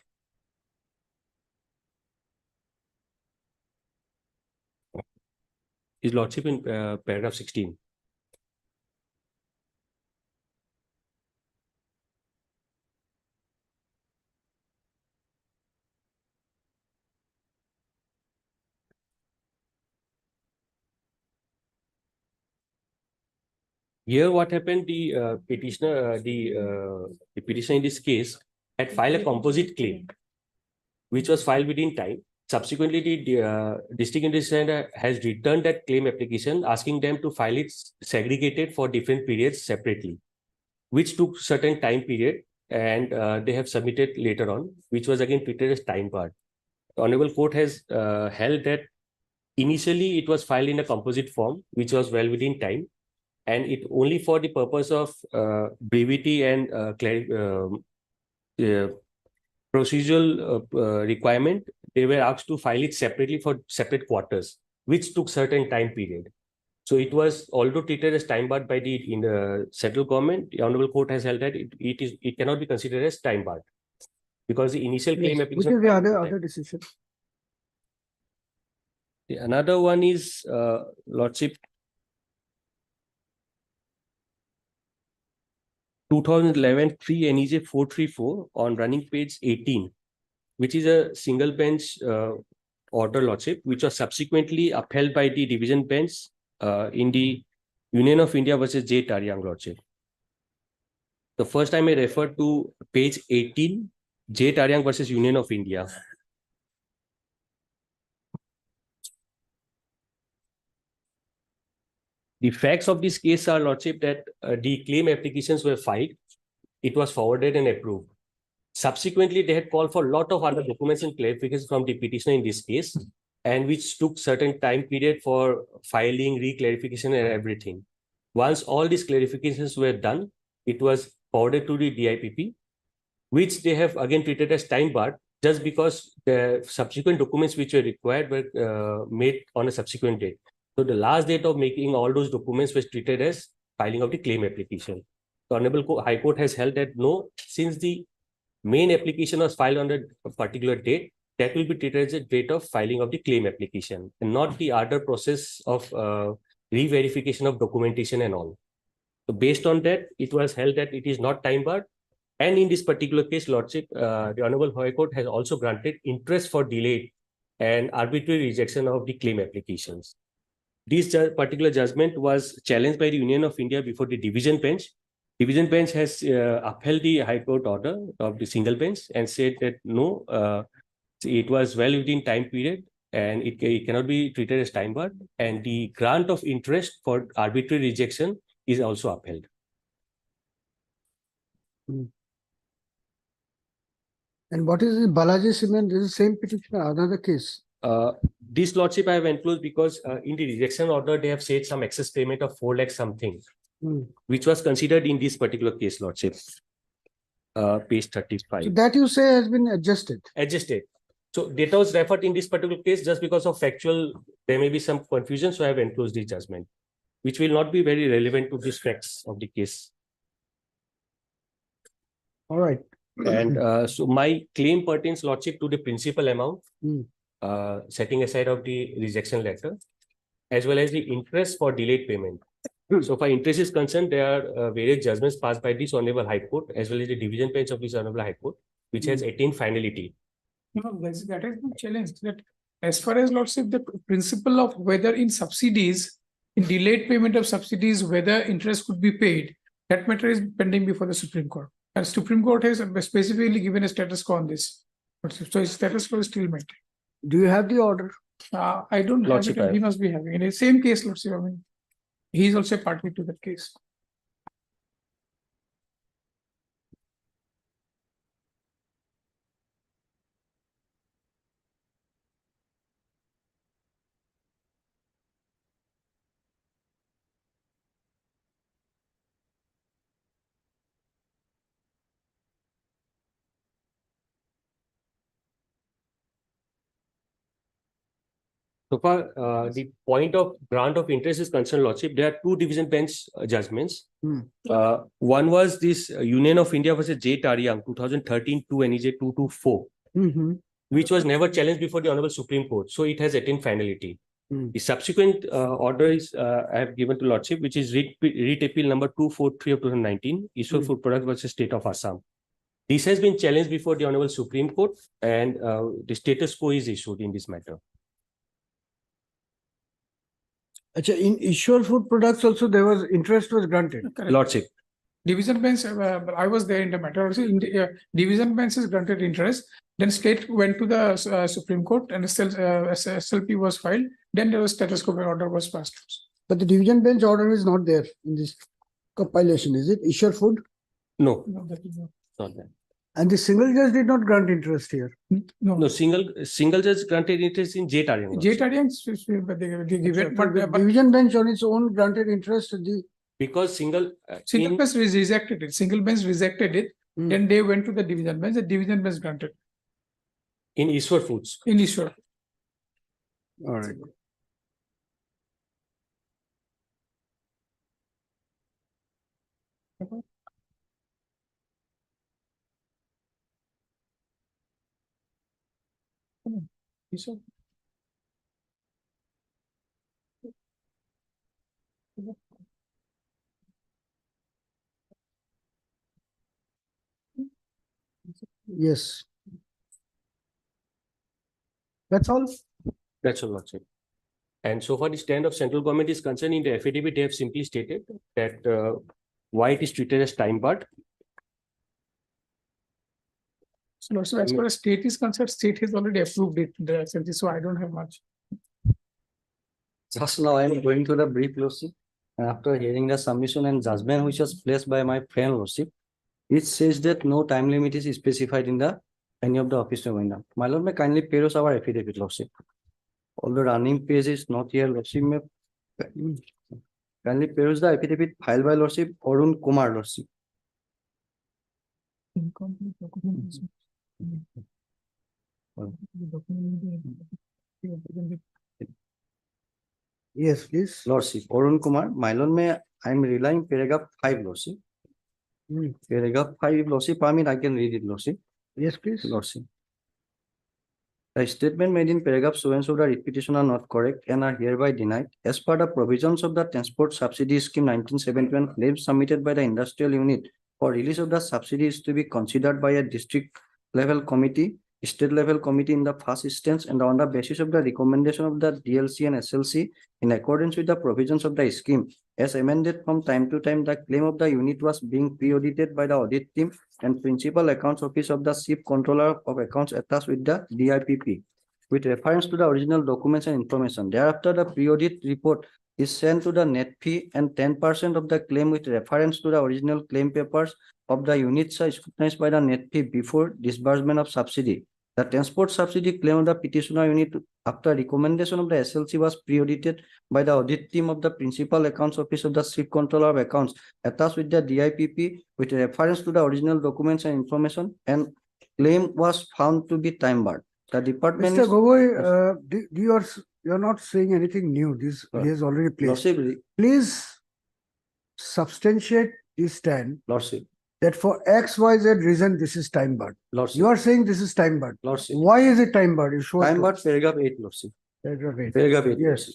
His Lordship in paragraph 16. Here, what happened? The petitioner in this case had filed a composite claim, which was filed within time. Subsequently, the district industry has returned that claim application, asking them to file it segregated for different periods separately, which took certain time period, and they have submitted later on, which was again treated as time barred. The Honorable Court has held that initially it was filed in a composite form, which was well within time, and it only for the purpose of brevity and procedural requirement, they were asked to file it separately for separate quarters, which took certain time period. So it was although treated as time barred by the central government, the Honorable Court has held that it cannot be considered as time barred because the initial claim application. Which is the other decision? Another one is Lordship 2011 3 NEJ 434 on running page 18, which is a single bench order, Lordship, which was subsequently upheld by the division bench in the Union of India versus J. Taryang, Lordship. The first time I referred to page 18, J. Taryang versus Union of India. The facts of this case are, Lordship, that the claim applications were filed, it was forwarded and approved. Subsequently, they had called for a lot of other documents and clarifications from the petitioner in this case, and which took certain time period for filing, re-clarification and everything. Once all these clarifications were done, it was forwarded to the DIPP, which they have again treated as time barred just because the subsequent documents which were required were made on a subsequent date. So the last date of making all those documents was treated as filing of the claim application. The Honorable High Court has held that no, since the main application was filed on a particular date, that will be treated as a date of filing of the claim application and not the other process of re-verification of documentation and all. So based on that, it was held that it is not time barred. And in this particular case, Lordship, the Honorable High Court has also granted interest for delayed and arbitrary rejection of the claim applications. This particular judgment was challenged by the Union of India before the division bench. Division bench has upheld the High Court order of the single bench and said that no, it was well within time period and it cannot be treated as time barred, and the grant of interest for arbitrary rejection is also upheld. And what is the Balaji Cement? This is the same petitioner, another case. This Lordship I have enclosed because in the rejection order, they have said some excess payment of 4 lakh something, which was considered in this particular case, Lordship. Page 35. So that you say has been adjusted. Adjusted. So data was referred in this particular case just because of factual, there may be some confusion, so I have enclosed the judgment, which will not be very relevant to these facts of the case. All right. And so my claim pertains, Lordship, to the principal amount, setting aside of the rejection letter, as well as the interest for delayed payment. So for interest is concerned, there are various judgments passed by this Honorable High Court, as well as the division bench of this Honorable High Court, which has attained finality. No, that has been challenged, that as far as Lordship, the principle of whether in subsidies, in delayed payment of subsidies, whether interest could be paid, that matter is pending before the Supreme Court. And Supreme Court has specifically given a status quo on this. So its status quo is still maintained. Do you have the order? I don't have it, and he must be having. In the same case, Lordship, I mean, he is also a party to that case. So far, the point of grant of interest is concerned, Lordship, there are two division bench judgments. One was this Union of India versus J. Taryang, 2013 2 NEJ 224, which was never challenged before the Honorable Supreme Court. So it has attained finality. The subsequent order is I have given to Lordship, which is writ appeal number 243 of 2019, Ishwar Food Products versus State of Assam. This has been challenged before the Honorable Supreme Court, and the status quo is issued in this matter. In Ishwar Food Products also there was interest was granted. Lordship. Division bench, I was there in the matter also. In the, division bench is granted interest. Then state went to the Supreme Court and SLP was filed. Then there was status quo order was passed. But the division bench order is not there in this compilation, is it? Ishwar Food? No, No, that is not. not that. And the single judge did not grant interest here. No, single judge granted interest in J. Taryang. J. Taryang, they give it, but Division bench on its own granted interest. Because single bench rejected it. Single bench rejected it. Then they went to the division bench. The division bench granted in Ishwar Foods. in Ishwar. All right. Ishwar. Yes. That's all. That's all, Lordship. And so far, the stand of central government is concerned, in the affidavit, they have simply stated that why it is treated as time barred. So as far as state is concerned, state has already approved it. So I don't have much. Just now I am going to the brief, Lordship. After hearing the submission and judgment which was placed by my friend, Lordship, it says that no time limit is specified in the any of the official window. My Lord, may kindly peruse our affidavit, Lordship. All the running page is not here, Lordship. May kindly peruse the affidavit filed by Lordship Arun Kumar, Lordship. Incomplete documents. Yes, please. Lordship Arun Kumar, my Lord, may I am relying paragraph 5, Lordship. Paragraph 5, Lordship, I mean I can read it, Lordship. Yes, please. Lordship. The statement made in paragraph so and so the repetition are not correct and are hereby denied. As per the provisions of the Transport Subsidy Scheme 1971, claims submitted by the industrial unit for release of the subsidy is to be considered by a district level committee, state level committee in the first instance, and on the basis of the recommendation of the DLC and SLC in accordance with the provisions of the scheme. As amended from time to time, the claim of the unit was being pre-audited by the audit team and Principal Accounts Office of the Chief Controller of Accounts attached with the DIPP with reference to the original documents and information. Thereafter, the pre-audit report is sent to the net fee and 10% of the claim with reference to the original claim papers of the units are scrutinized by the net fee before disbursement of subsidy. The transport subsidy claim of the petitioner unit after recommendation of the SLC was pre-audited by the audit team of the Principal Accounts Office of the Chief Controller of Accounts attached with the DIPP with reference to the original documents and information, and claim was found to be time barred. The department Mr. is- Gogoi, you're not saying anything new. This he has already placed. Lordship, Please substantiate this stand Lordship, that for XYZ reason, this is time barred. Lordship, You are saying this is time barred. Lordship. Why is it time barred? You show it Time to barred us. paragraph 8, Lordship. Paragraph eight. Paragraph 8. Yes.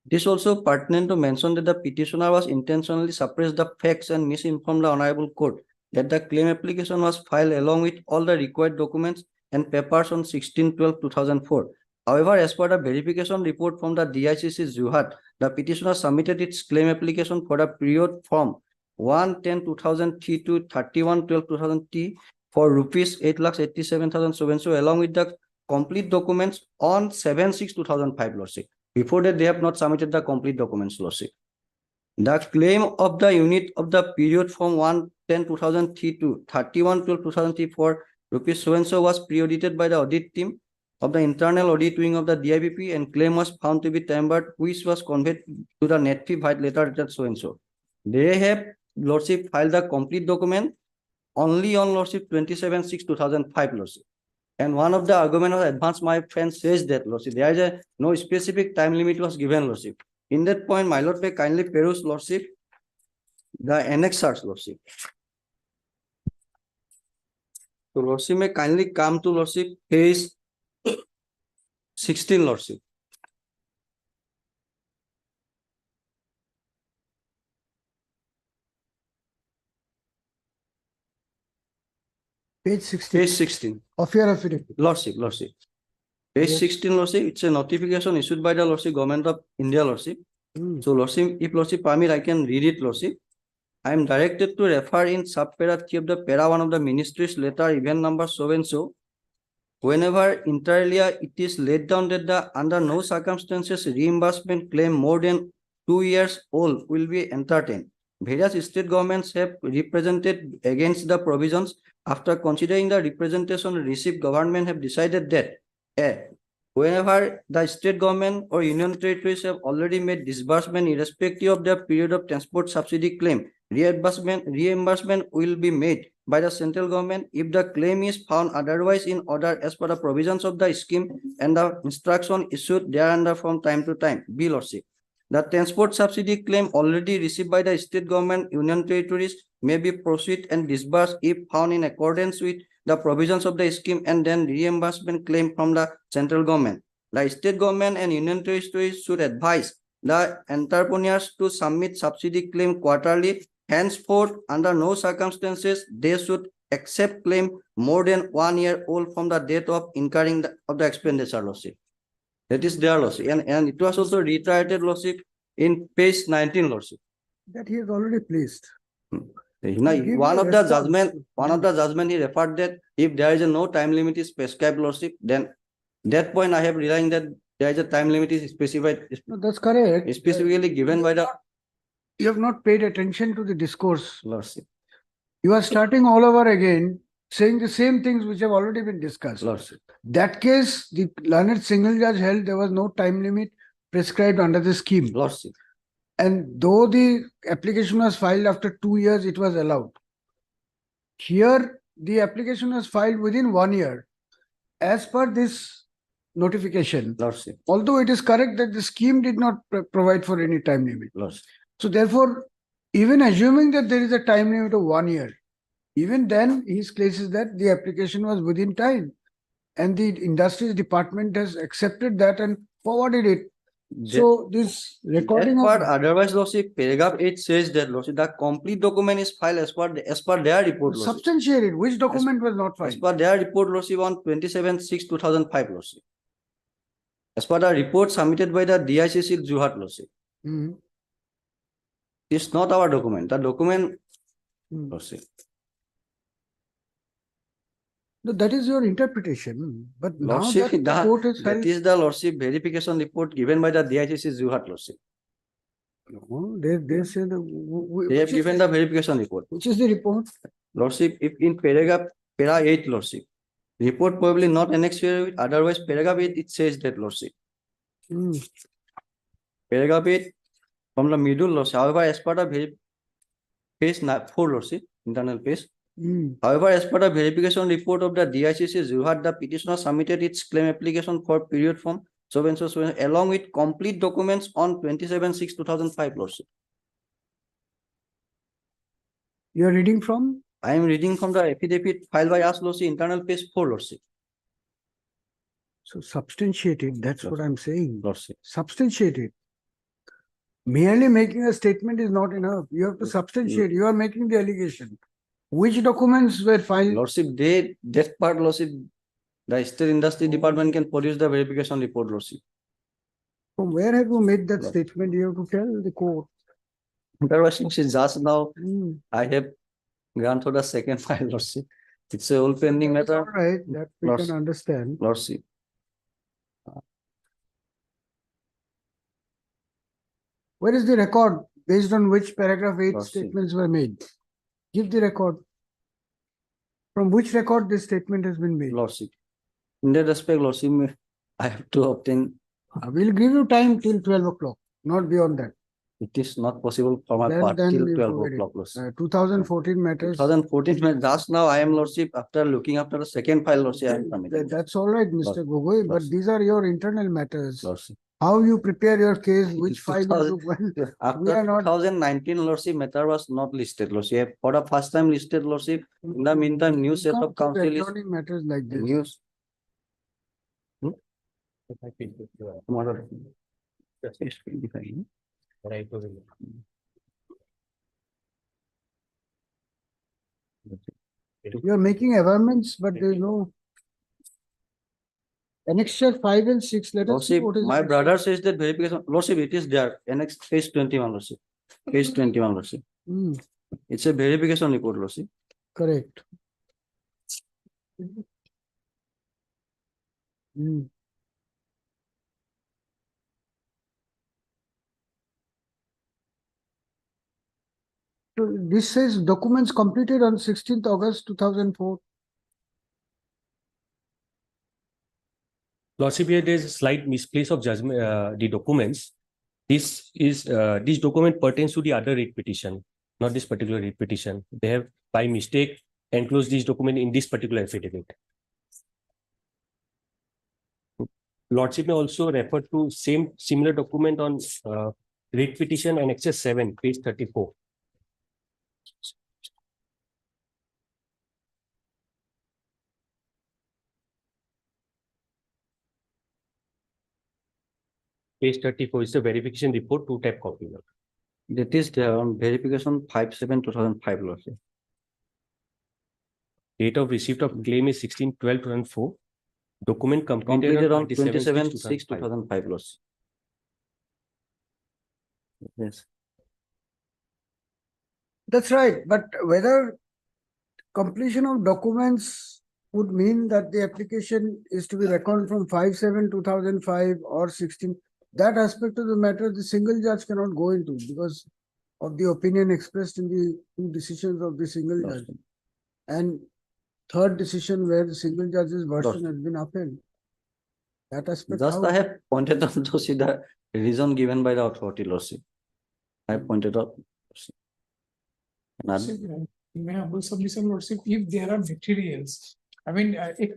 It is also pertinent to mention that the petitioner was intentionally suppressed the facts and misinformed the Honorable Court that the claim application was filed along with all the required documents and papers on 16/12/2004. However, as per the verification report from the DICC Zuhat, the petitioner submitted its claim application for the period from 1/10/2003 to 31/12/2003 for rupees 8,87,000 so along with the complete documents on 7/6/2005, Lordship. Before that, they have not submitted the complete documents, Lordship. The claim of the unit of the period from 1/10/2003 to 31/12/2003 for rupees so was pre-audited by the audit team of the internal audit wing of the DIPP and claim was found to be tampered, which was conveyed to the net fee by letter that so. They have, Lordship, filed the complete document only on, Lordship, 27/6/2005, Lordship. And one of the argument of advance, my friend says that, Lordship, there is a no specific time limit was given, Lordship. In that point, my lord may kindly peruse, Lordship, the annexures, Lordship. So, Lordship may kindly come to, Lordship, page 16, Lordship. Page 16 Page 16. of your affidavit. Lordship. Page Yes. 16, Lordship, it's a notification issued by the Lordship Government of India, Lordship. So, Lordship, if Lordship permit, I can read it, Lordship. I am directed to refer in sub-para 3 of the para 1 of the ministry's letter, event number so and so. Whenever inter alia it is laid down that the under no circumstances reimbursement claim more than 2 years old will be entertained. Various state governments have represented against the provisions. After considering the representation received, government have decided that whenever the state government or union territories have already made disbursement irrespective of their period of transport subsidy claim, reimbursement will be made by the central government if the claim is found otherwise in order as per the provisions of the scheme and the instruction issued thereunder from time to time. B, Lordship. The transport subsidy claim already received by the state government, union territories may be proceed and disbursed if found in accordance with the provisions of the scheme and then reimbursement claim from the central government. The state government and union territories should advise the entrepreneurs to submit subsidy claim quarterly. Henceforth, under no circumstances, they should accept claim more than 1 year old from the date of incurring of the expenditure, Lordship. That is their, Lordship. And it was also reiterated, Lordship, in page 19, Lordship. That he has already placed. Now, one of the judgment, he referred that if there is a no time limit is prescribed, Lordship, then that point I have relying that there is a time limit is specified. No, that's correct. Specifically given by the You have not paid attention to the discourse. Lordship. You are starting all over again, saying the same things which have already been discussed. Lordship. That case, the learned single judge held there was no time limit prescribed under the scheme. Lordship. And though the application was filed after 2 years, it was allowed. Here, the application was filed within 1 year. As per this notification, Lordship. although it is correct that the scheme did not provide for any time limit. Lordship. So therefore, even assuming that there is a time limit of 1 year, even then his case is that the application was within time. and the industries department has accepted that and forwarded it. That- So this recording As of. per otherwise, Lordship, paragraph 8 says that, Lordship, the complete document is filed as per their report, Lordship. Substantiated, which document was not As filed? per their report, Lordship, on 27/6/2005, Lordship. As per the report submitted by the DICC Jorhat, Lordship. Hmm. It's not our document, the document, Lordship. No, that is your interpretation, but now Lordship, that the court has that held. is the Lordship verification report given by the DICC Jorhat, Lordship. No, they say the. They have given the verification report. Which is the report? Lordship, if in para 8, Lordship, report probably not annexed here, otherwise paragraph 8, it says that, Lordship. Hmm. Paragraph 8 from the middle, Lordship. However, as part of page 4, Lordship, internal page. Hmm. However, as per the verification report of the DICC Jorhat, the petitioner submitted its claim application for period from so and so along with complete documents on 27/6/2005, Lordship. You are reading from? I am reading from the affidavit filed by us, Lordship, internal page 4, Lordship. So substantiated, that's what I'm saying. Lordship. Substantiated. Merely making a statement is not enough. You have to substantiate. You are making the allegation. Which documents were filed? Lordship, that part, Lordship, the state industry department can produce the verification report, Lordship. From where have you made that statement? You have to tell the court. Lordship, just now, Hmm. I have gone to the second file, Lordship. It's a whole pending matter. All right, that we Lordship. can understand. Lordship. Where is the record based on which paragraph 8 Lordship. statements were made? Give the record. From which record this statement has been made? Lordship. In that respect, Lordship, I have to obtain, We'll give you time till 12 o'clock, not beyond that. it is not possible for my Then- part then till we 12 forget it. o'clock, Lordship. 2014 matters. 2014, just now I am, Lordship, after looking after the second file, Lordship, I am submitting. That's all right, Mr. Gogoi, but Lordship. these are your internal matters. Lordship. How you prepare your case, which file you 2000 took when. We After are not. 2019, Lordship, matter was not listed, Lordship. For the first time listed, Lordship. In the meantime, new set Can't of put council is electronic matters like this. news. If I feel good, you are Tomorrow. Yes. Page 25. right over here. You are making amendments, but there is no. Annexure 5 and 6, let us see Lordship, what is. my brother says that verification, Lordship, it is there, annex page 21, Lordship. Page 21, Lordship. Hmm, It's a verification report, Lordship. correct. Hmm. So this says documents completed on 16th August 2004. Lordship, here there is a slight misplace of judgment, the documents. This document pertains to the other writ petition, not this particular writ petition. They have by mistake enclosed this document in this particular affidavit. Lordship may also refer to similar document on writ petition annexure 7, page 34. Page 34 is the verification report, 2-type copy. That is there on verification 5/7/2005, Lordship. Date of receipt of claim is 16/12/2004. Document Completed on 27/6/2005. 27/6/2005, Lordship. Yes. That's right, but whether completion of documents would mean that the application is to be reckoned from 5/7/2005 or 16, that aspect of the matter, the single judge cannot go into because of the opinion expressed in the two decisions of the single judge. And third decision where the single judge's version has been upheld. That aspect. Just how- I have pointed out to see the reason given by the authority, Lordship. I have pointed out. And May humble submission, Lordship, if there are materials, I mean, if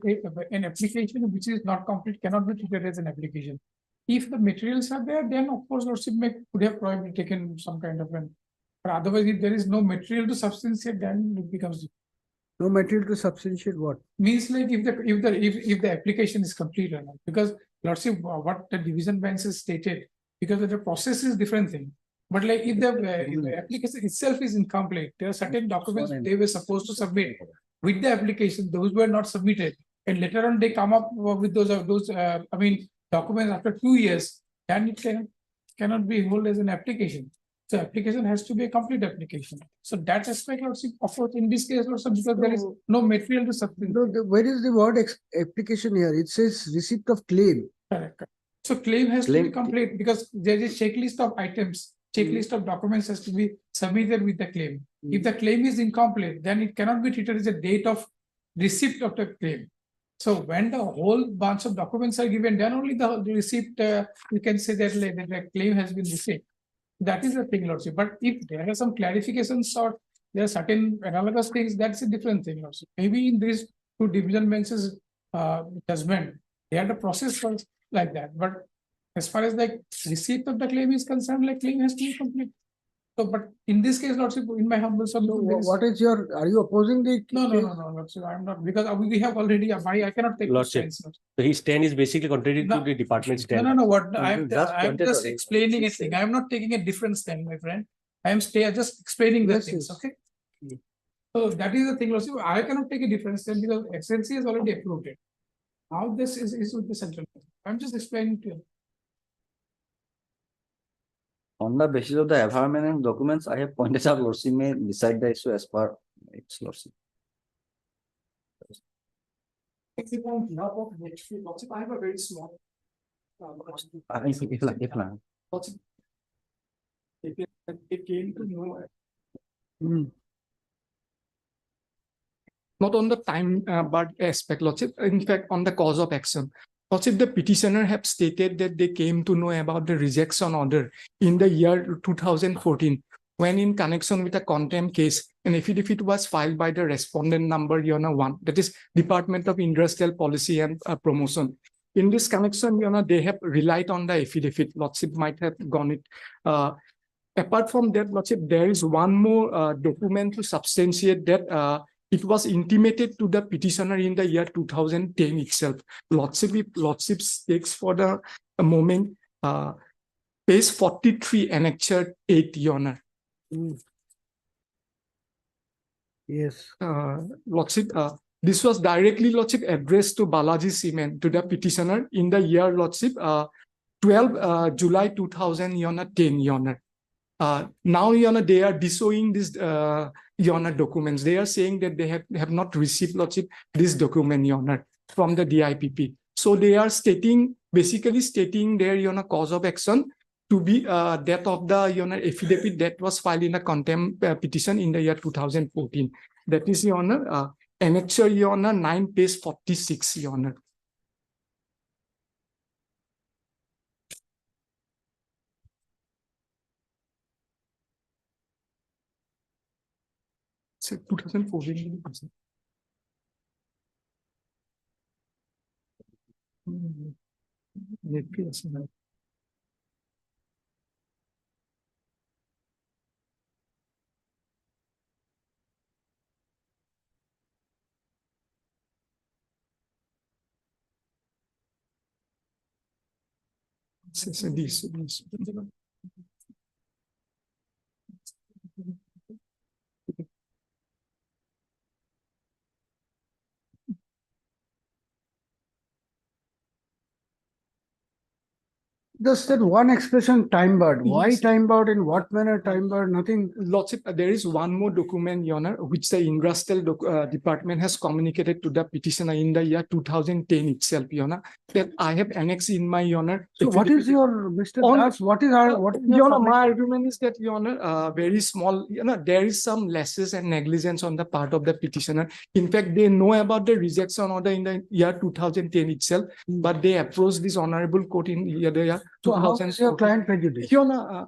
an application which is not complete cannot be treated as an application. If the materials are there, then of course, Lordship could have probably taken some kind of an, but otherwise, if there is no material to substantiate, then it becomes. No material to substantiate what? Means like if the application is complete or not, because lordship, what the division bench has stated, because the process is different thing. But like if the application itself is incomplete, there are certain documents they were supposed to submit with the application, those were not submitted. And later on, they come up with those documents after 2 years, and it cannot be held as an application. So application has to be a complete application. So that aspect also offered in this case also, because there is no material to submit. No, where is the word application here? It says receipt of claim. Correct. So claim has to be Claim- complete because there is a checklist of items, checklist of documents has to be submitted with the claim. If the claim is incomplete, then it cannot be treated as a date of receipt of the claim. So when the whole bunch of documents are given, then only the receipt, you can say that the claim has been received. That is the thing, lordship. But if there are some clarifications or there are certain analogous things, that's a different thing, lordship. Maybe in these two division benches judgment, they had a process for like that. But as far as like receipt of the claim is concerned, like claim has to be complete. So, but in this case, lordship, in my humble submission, there is- What is your, are you opposing the? no, case? lordship, I'm not, because we have already, I cannot take. this Lordship. stance, lordship. So his stand is basically contrary No. to the department's stand. No, what, No, I'm just pointed just out it. explaining a thing. I'm not taking a different stand, my friend. I am just explaining the Yes, things, yes. okay? So that is the thing, lordship. I cannot take a different stand because excellency has already approved it. Now this is with the central. I'm just explaining to you. On the basis of the environment and documents, I have pointed out Lordship may decide the issue as per its Lordship. Lordship, I have a very small. If not. Lordship, it came to know. Not on the time, but aspect, lordship, in fact, on the cause of action. Lordship, the petitioner have stated that they came to know about the rejection order in the year 2014, when in connection with a contempt case, an affidavit was filed by the respondent number, 1, that is Department of Industrial Policy and Promotion. In this connection, they have relied on the affidavit. Lordship might have gone it. Apart from that, lordship, there is one more document to substantiate that it was intimated to the petitioner in the year 2010 itself. Lordship takes for the moment, page 43, annexure 8, Your Honor. Yes. Lordship, this was directly, lordship, addressed to Balaji Cement, to the petitioner in the year, lordship, 12 July 2000, Your Honor, 10, Your Honor. Now, Your Honor, they are disowning this, Your Honor, documents. They are saying that they have not received, lordship, this document, Your Honor, from the DIPP. So they are basically stating their, Your Honor, cause of action to be that of the, Your Honor, affidavit that was filed in a contempt petition in the year 2014. That is, Your Honor, annexure, Your Honor, 9, page 46, Your Honor. So 2014. This. Just that one expression, time barred. Why Yes. time barred? In what manner time barred? Nothing. Lordship, there is one more document, Your Honor, which the industrial department has communicated to the petitioner in the year 2010 itself, Your Honor, that I have annexed in my, Your Honor. So what is affidavit. your, Mr. On- Das, what is our, what is your Your Honor, submission? my argument is that, Your Honor, very small, there is some losses and negligence on the part of the petitioner. In fact, they know about the rejection order in the year 2010 itself, but they approached this honorable court in the year So how is your 2014. client prejudiced? Your Honor,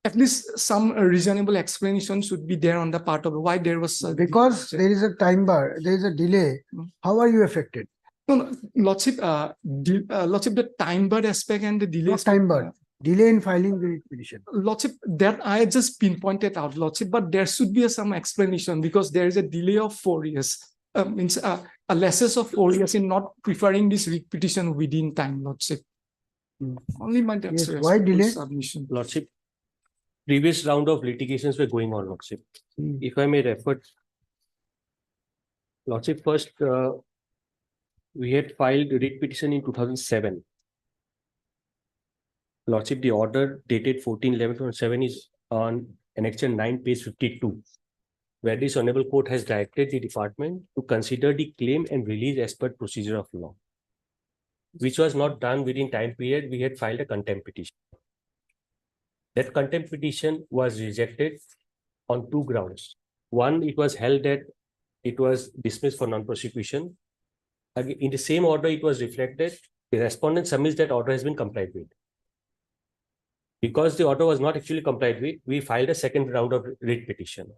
at least some reasonable explanation should be there on the part of why there was. Because there is a time bar, there is a delay. How are you affected? No, Lordship, Lordship, the time bar aspect and the delay. Not time bar. delay in filing the writ petition. Lordship, that I just pinpointed out, Lordship, but there should be some explanation because there is a delay of 4 years. Means a lessons of 4 years in not preferring this writ petition within time, Lordship. Only my Yes, why delay? submission. Lordship, previous round of litigations were going on, Lordship. If I may refer, Lordship, first, we had filed writ petition in 2007. Lordship, the order dated 14/11/2007 is on Annexure 9, page 52, where this honorable court has directed the department to consider the claim and release as per procedure of law, which was not done within time period. We had filed a contempt petition. That contempt petition was rejected on 2 grounds. One, it was held that it was dismissed for non-prosecution. Again, in the same order, it was reflected, the respondent submits that order has been complied with. Because the order was not actually complied with, we filed a second round of writ petition.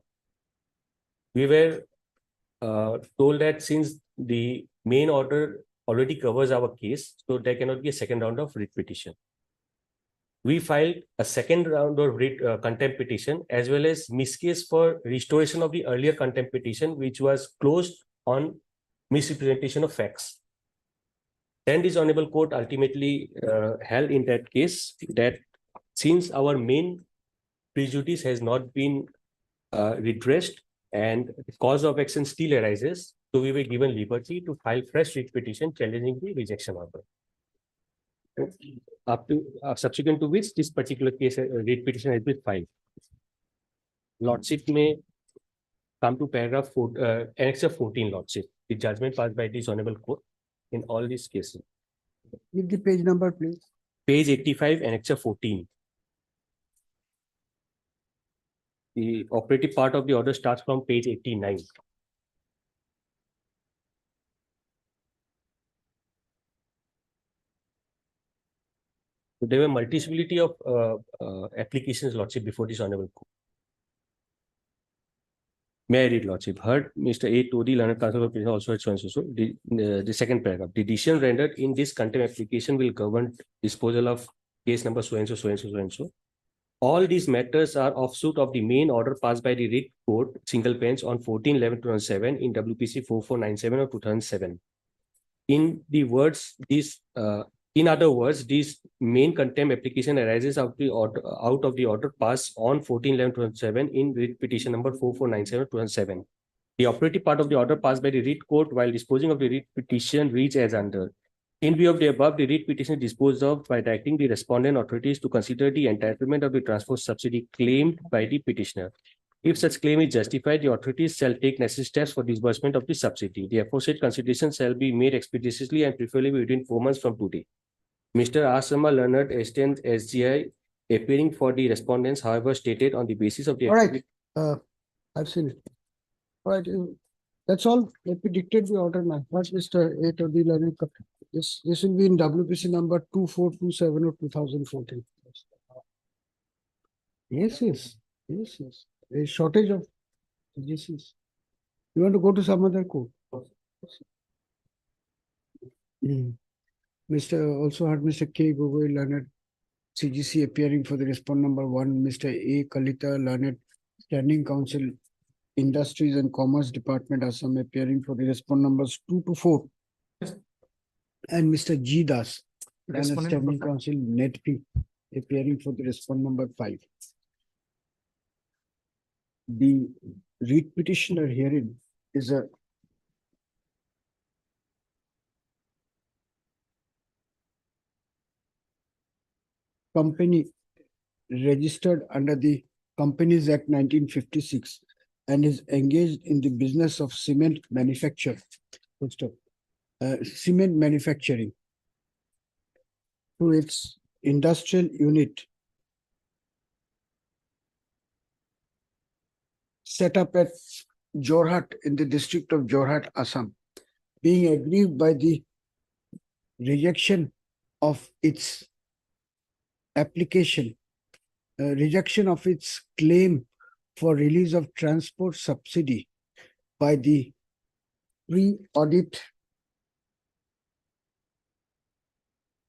We were told that since the main order already covers our case, so there cannot be a second round of writ petition. We filed a second round of writ contempt petition as well as miscase for restoration of the earlier contempt petition, which was closed on misrepresentation of facts. Then this honorable court ultimately held in that case that since our main prejudice has not been redressed and the cause of action still arises, so we were given liberty to file fresh writ petition challenging the rejection order. Up to subsequent to which this particular case writ petition has been filed. Lordship may come to paragraph 4, Annexure 14, Lordship, the judgment passed by this honorable court in all these cases. Give the page number, please. Page 85, Annexure 14. The operative part of the order starts from page 89. So there were multiplicity of applications, Lordship, before this honorable court. May I read, Lordship? Heard Mr. A. Todi, Learned Counsel for Petitioner, also at so and so. The second paragraph. The decision rendered in this contempt application will govern disposal of case number so and so, so and so, so and so. All these matters are offshoot of the main order passed by the writ court, single bench, on 14/11/2007 in WPC 4497 of 2007. In other words, this main contempt application arises out of the order passed on 14/11/2007 in writ petition number 4497/2007. The operative part of the order passed by the writ court while disposing of the writ petition reads as under. In view of the above, the writ petition is disposed of by directing the respondent authorities to consider the entitlement of the transport subsidy claimed by the petitioner. If such claim is justified, the authorities shall take necessary steps for disbursement of the subsidy. The aforesaid consideration shall be made expeditiously and preferably within 4 months from today. Mr. R. Sharma, Learned, Assistant SGI, appearing for the respondents, however, stated on the basis of the. All right, I've seen it. All right, that's all. Let me dictate the order now. What's Mr. A. Todi, Learned? This will be in WPC number 2427 of 2014. Yes. There is shortage of GCs. You want to go to some other court? Also heard Mr. K. Gogoi, Learned, CGC, appearing for the respondent number 1, Mr. A. Kalita, Learned, Standing Counsel, Industries and Commerce Department, Assam, appearing for the respondent numbers 2 to 4. And Mr. G. Das, Standing Counsel, NETP, appearing for the respondent number 5. The writ petitioner herein is a company registered under the Companies Act 1956 and is engaged in the business of cement manufacture. Cement manufacturing through its industrial unit set up at Jorhat in the district of Jorhat, Assam, being aggrieved by the rejection of its application, rejection of its claim for release of transport subsidy by the pre-audit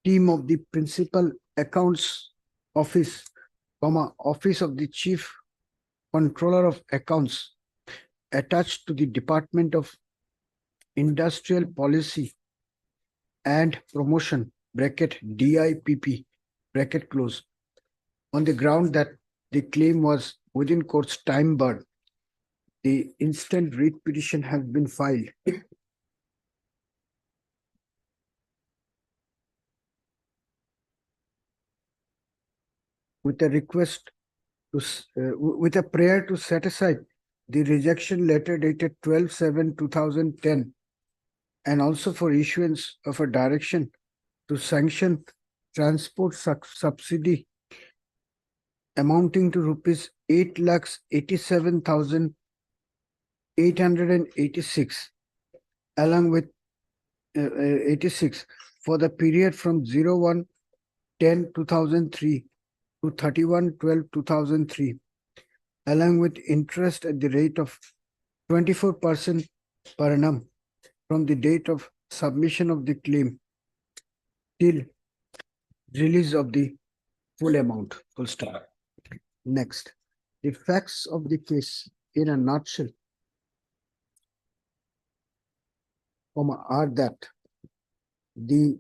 team of the principal accounts Office, Office of the Chief Controller of Accounts attached to the Department of Industrial Policy and Promotion, bracket DIPP, bracket close, on the ground that the claim was within court's time bar. The instant writ petition has been filed. With a request to, with a prayer to set aside the rejection letter dated 12/7/2010, and also for issuance of a direction to sanction transport subsidy amounting to rupees 8,87,886, along with 86 for the period from 01/10/2003 to 31/12/2003, along with interest at the rate of 24% per annum from the date of submission of the claim till release of the full amount, full stop. Next, the facts of the case in a nutshell, are that the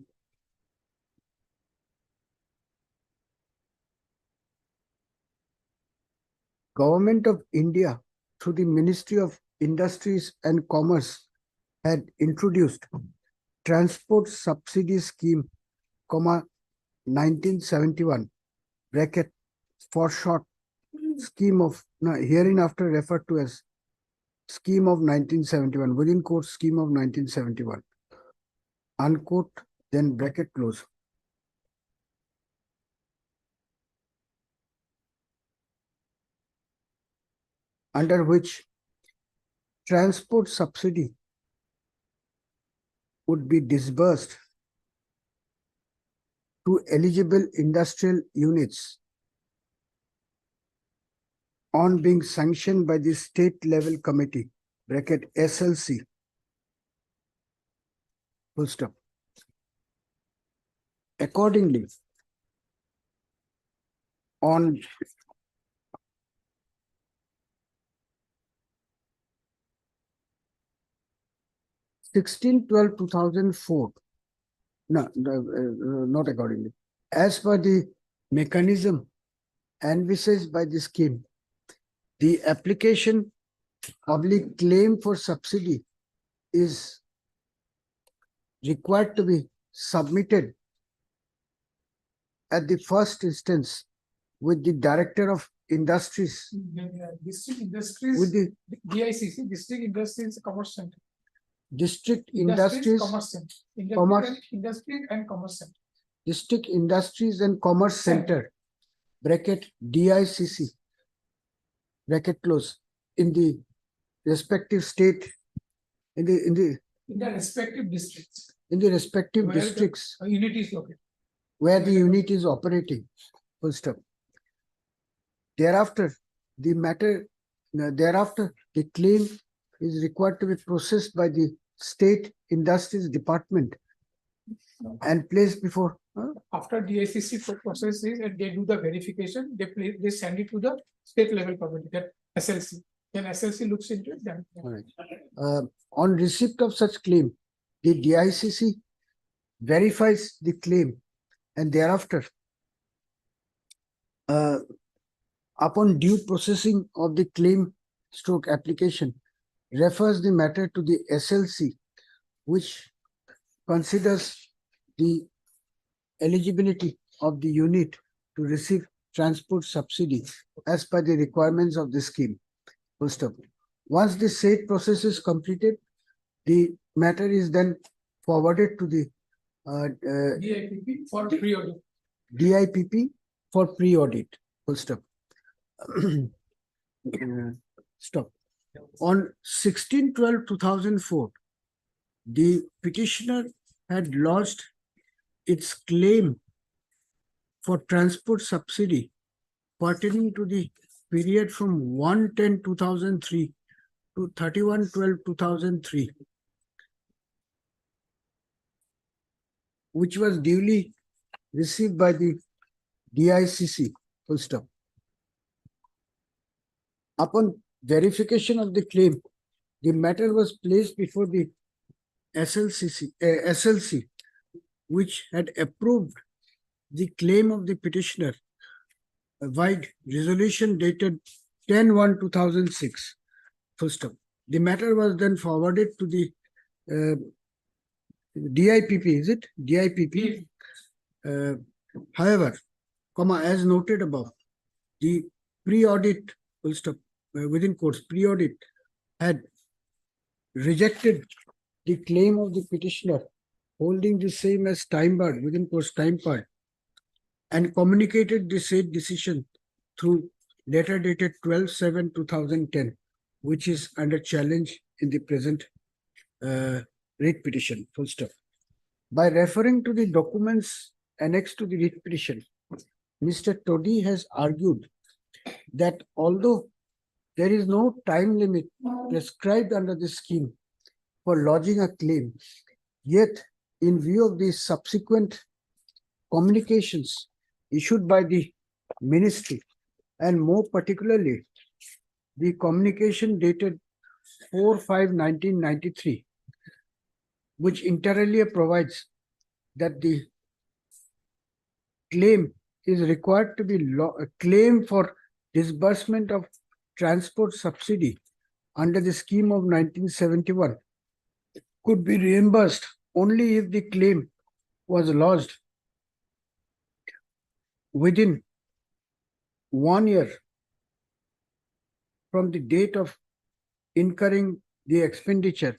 Government of India through the Ministry of Industries and Commerce had introduced Transport Subsidy Scheme, 1971, bracket for short, scheme of, hereinafter referred to as Scheme of 1971, within quote Scheme of 1971, unquote, then bracket close. Under which transport subsidy would be disbursed to eligible industrial units on being sanctioned by the state level committee, bracket SLC, full stop. Accordingly, on (16/12/2004), not accordingly, as per the mechanism envisaged by the scheme, the application public claim for subsidy is required to be submitted at the first instance with the Director of Industries, District Industries, with the DICC, District Industries Commerce Center. District Industries, Commerce Center. Industry and Commerce Center. District Industries and Commerce Center, bracket DICC, bracket close, in the respective state, in the respective districts. In the respective Where the districts unit is located. where the unit is operating, full stop. Thereafter, the claim is required to be processed by the State Industries Department and placed before. After DICC processes and they do the verification, they send it to the state level committee, that SLC. Then SLC looks into it. Then. All right. On receipt of such claim, the DICC verifies the claim, and thereafter, upon due processing of the claim stroke application, refers the matter to the SLC, which considers the eligibility of the unit to receive transport subsidy as per the requirements of the scheme. Full stop. Once the said process is completed, the matter is then forwarded to the DIPP for pre-audit. DIPP for pre-audit. Full stop. Stop. On 16/12/2004, the petitioner had lodged its claim for transport subsidy pertaining to the period from 1/10/2003 to 31/12/2003, which was duly received by the DICC, full stop. Upon verification of the claim, the matter was placed before the SLC, which had approved the claim of the petitioner by resolution dated 10/1/2006. Full stop. The matter was then forwarded to the DIPP, is it? DIPP. However, as noted above, the pre-audit, full stop, within quotes, pre-audit had rejected the claim of the petitioner, holding the same as time barred, within quotes, time barred, and communicated the said decision through letter dated 12/7/2010, which is under challenge in the present writ petition, full stop. By referring to the documents annexed to the writ petition, Mr. Todi has argued that although there is no time limit prescribed under the scheme for lodging a claim, yet in view of the subsequent communications issued by the ministry, and more particularly the communication dated 4/5/1993, which inter alia provides that the claim is required to be a claim for disbursement of transport subsidy under the scheme of 1971 could be reimbursed only if the claim was lodged within 1 year from the date of incurring the expenditure,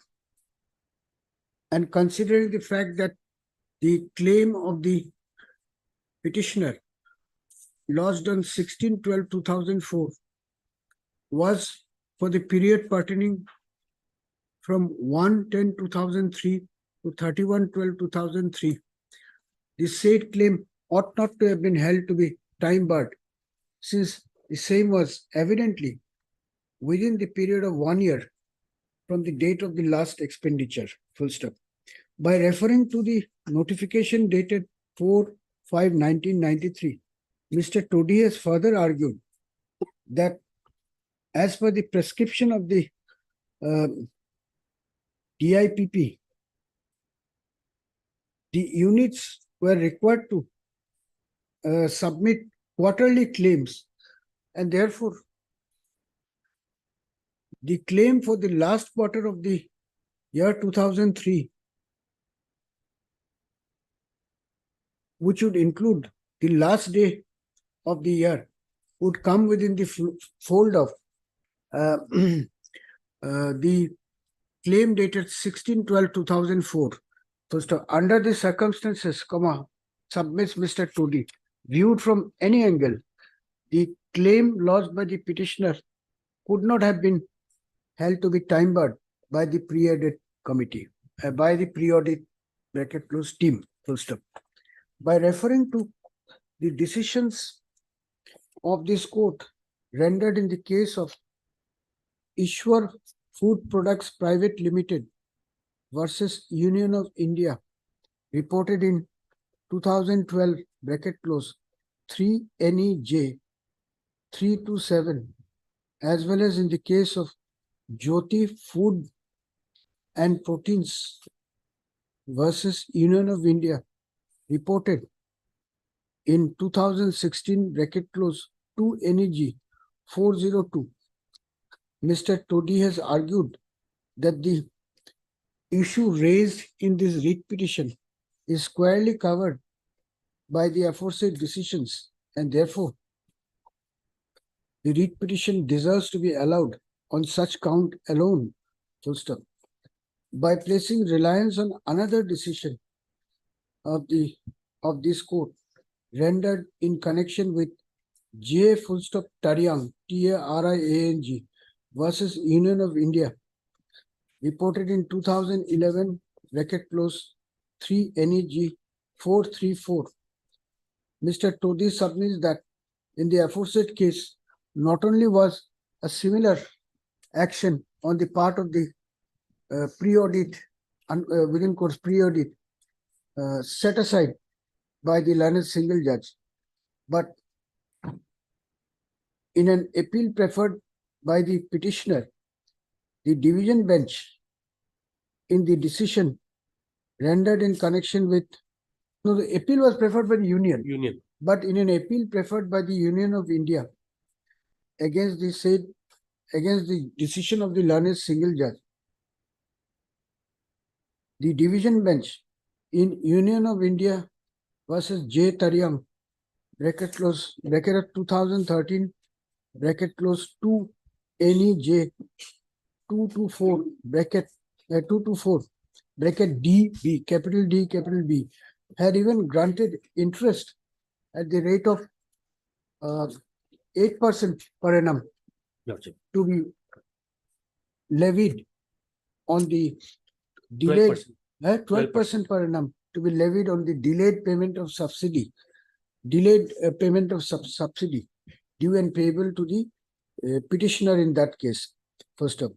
and considering the fact that the claim of the petitioner lodged on 16/12/2004 was for the period pertaining from 1/10/2003 to 31/12/2003, the said claim ought not to have been held to be time barred, since the same was evidently within the period of 1 year from the date of the last expenditure, full stop. By referring to the notification dated 4/5/1993, Mr. Todi has further argued that as per the prescription of the DIPP, the units were required to submit quarterly claims, and therefore the claim for the last quarter of the year 2003, which would include the last day of the year, would come within the fold of the claim dated 16/12/2004. So under the circumstances, submits Mr. Todi, viewed from any angle, the claim lodged by the petitioner could not have been held to be time barred by the pre-audit committee, by the pre-audit bracket close team, full stop. By referring to the decisions of this court rendered in the case of Ishwar Food Products Private Limited versus Union of India, reported in 2012 bracket close 3 NEJ 327, as well as in the case of Jyoti Food and Proteins versus Union of India, reported in 2016 bracket close 2 NEG 402. Mr. Todi has argued that the issue raised in this writ petition is squarely covered by the aforesaid decisions, and therefore the writ petition deserves to be allowed on such count alone, full stop. By placing reliance on another decision of this court rendered in connection with J full stop Tariang, TARIANG versus Union of India, reported in 2011 bracket close 3 NEG 434. Mr. Todi submits that in the aforesaid case, not only was a similar action on the part of the pre-audit, within course pre-audit, set aside by the learned single judge, but in an appeal preferred by the petitioner, the division bench in the decision rendered in connection with, no, the appeal was preferred by the union, Union. but in an appeal preferred by the Union of India against the decision of the learned single judge, the division bench in Union of India versus J. Taryang, bracket close, bracket of 2013, bracket close 2 NEJ 224, bracket 224, bracket DB, capital D, capital B, had even granted interest at the rate of 8% per annum to be levied on the delayed 12% per annum to be levied on the delayed payment of subsidy, subsidy due and payable to the petitioner in that case. First up,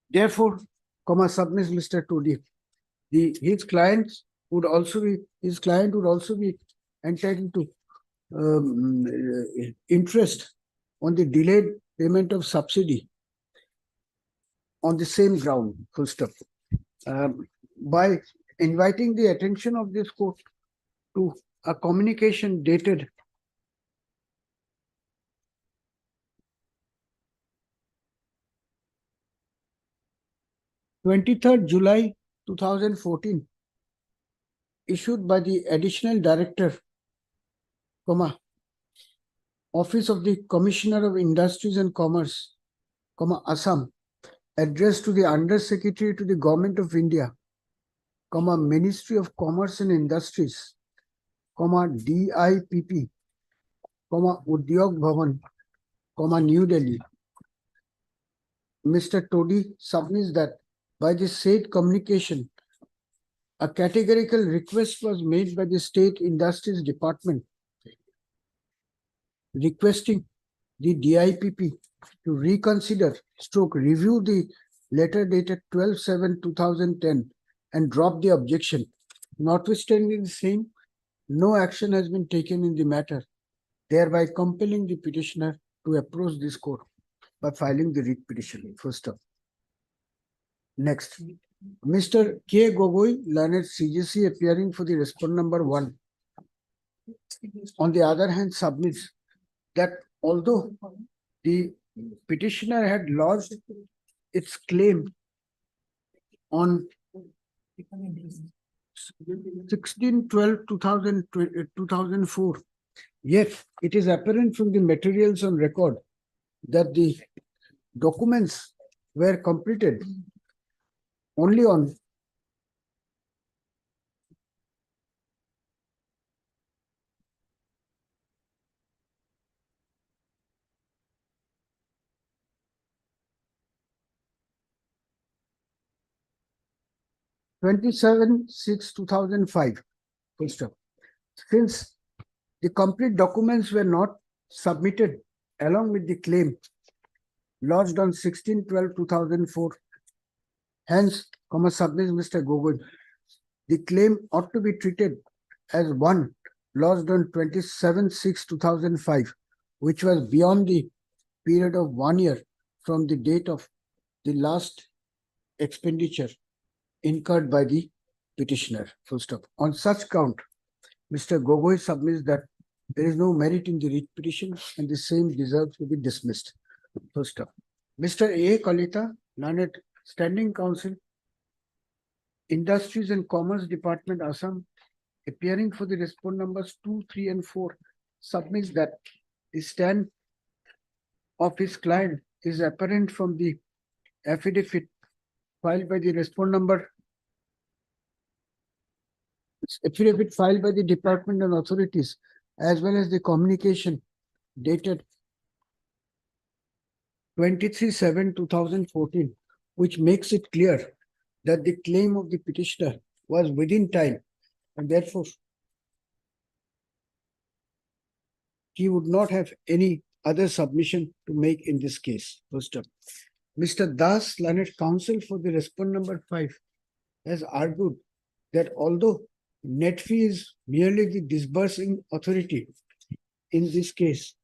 therefore, submits Mr. Todi, his client would also be entitled to interest on the delayed payment of subsidy on the same ground, full stop. By inviting the attention of this court to a communication dated 23rd July 2014, issued by the Additional Director, Office of the Commissioner of Industries and Commerce, Assam, addressed to the Under Secretary to the Government of India, Ministry of Commerce and Industries, DIPP, Udyog Bhavan, New Delhi. Mr. Todi submits that by the said communication, a categorical request was made by the State Industries Department requesting the DIPP to reconsider review the letter dated 12/7/2010 and drop the objection. Notwithstanding the same, no action has been taken in the matter, thereby compelling the petitioner to approach this court by filing the writ petition. First up. Next, Mr. K. Gogoi, learned CJC, appearing for the respondent number 1. On the other hand, submits that although the petitioner had lodged its claim on 16/12/2004, yet it is apparent from the materials on record that the documents were completed only on 27/6/2005. Full stop. Since the complete documents were not submitted along with the claim lodged on 16/12/2004, hence, submits Mr. Gogoi, the claim ought to be treated as one lodged on 27/6/2005, which was beyond the period of 1 year from the date of the last expenditure incurred by the petitioner. Full stop. On such count, Mr. Gogoi submits that there is no merit in the writ petition and the same deserves to be dismissed. Full stop. Mr. A. Kalita, learned Standing Counsel, Industries and Commerce Department, Assam, appearing for the respondent numbers 2, 3, and 4, submits that the stand of his client is apparent from the affidavit filed by the respondent number, affidavit filed by the department and authorities, as well as the communication dated 23/7/2014, which makes it clear that the claim of the petitioner was within time and therefore he would not have any other submission to make in this case. First up, Mr. Das, learned counsel for the respondent number 5, has argued that although net fee is merely the disbursing authority in this case,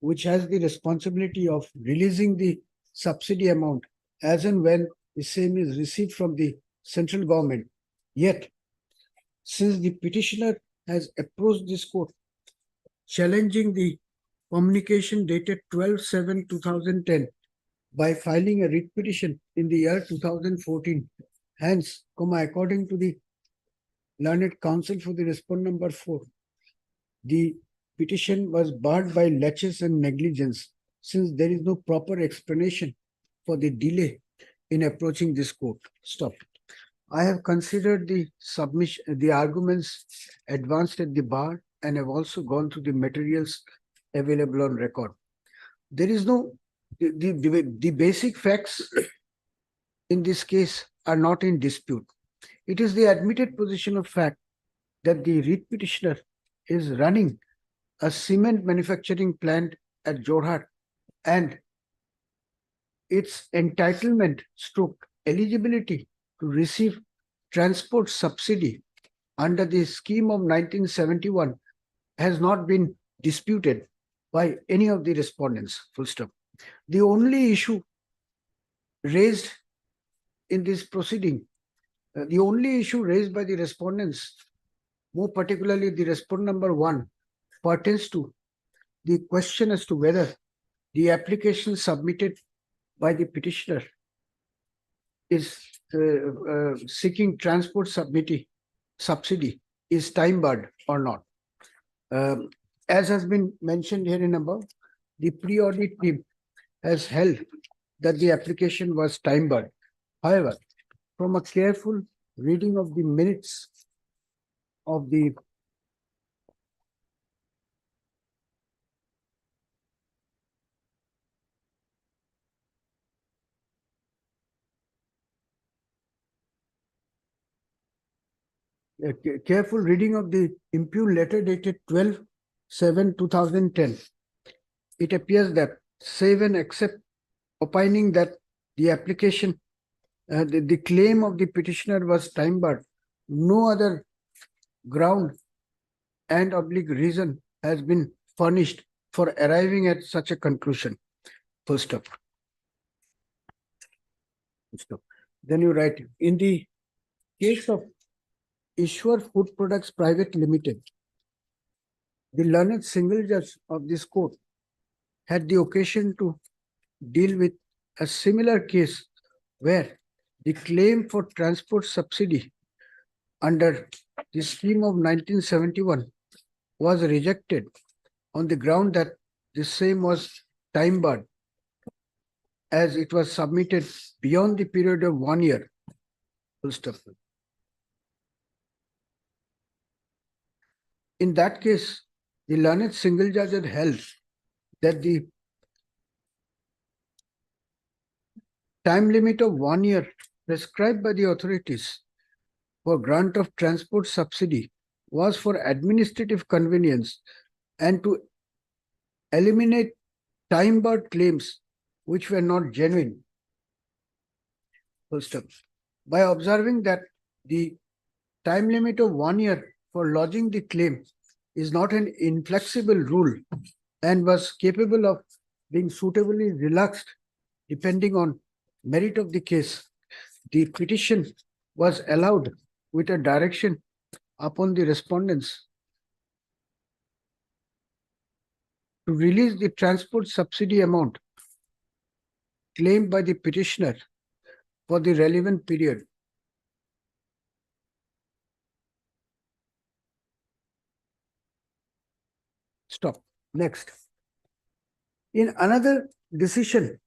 which has the responsibility of releasing the subsidy amount as and when the same is received from the central government. Yet, since the petitioner has approached this court challenging the communication dated 12/7/2010 by filing a writ petition in the year 2014, hence, according to the learned counsel for the respondent number 4, the petition was barred by laches and negligence, since there is no proper explanation for the delay in approaching this court. Stop. I have considered the submission, the arguments advanced at the bar, and have also gone through the materials available on record. There is no, the basic facts in this case are not in dispute. It is the admitted position of fact that the writ petitioner is running a cement manufacturing plant at Jorhat, and its entitlement stroke eligibility to receive transport subsidy under the scheme of 1971 has not been disputed by any of the respondents. Full stop. The only issue raised in this proceeding, the only issue raised by the respondents, more particularly the respondent number 1, pertains to the question as to whether the application submitted by the petitioner is seeking transport subsidy is time barred or not. As has been mentioned here in above, the pre-audit team has held that the application was time barred. However, from a careful reading of the minutes of the careful reading of the impugned letter dated 12/7/2010, it appears that save and except opining that the application, the claim of the petitioner was time barred, no other ground and oblique reason has been furnished for arriving at such a conclusion. Full stop. Full stop. Then you write, in the case of Ishwar Food Products Private Limited, the learned single judge of this court had the occasion to deal with a similar case where the claim for transport subsidy under the scheme of 1971 was rejected on the ground that the same was time barred, as it was submitted beyond the period of 1 year. Full stop. In that case, the learned single judge had held that the time limit of 1 year prescribed by the authorities for grant of transport subsidy was for administrative convenience and to eliminate time-barred claims which were not genuine. Full stop. By observing that the time limit of 1 year for lodging the claim is not an inflexible rule and was capable of being suitably relaxed depending on merit of the case, the petition was allowed with a direction upon the respondents to release the transport subsidy amount claimed by the petitioner for the relevant period. Stop. Next. In another decision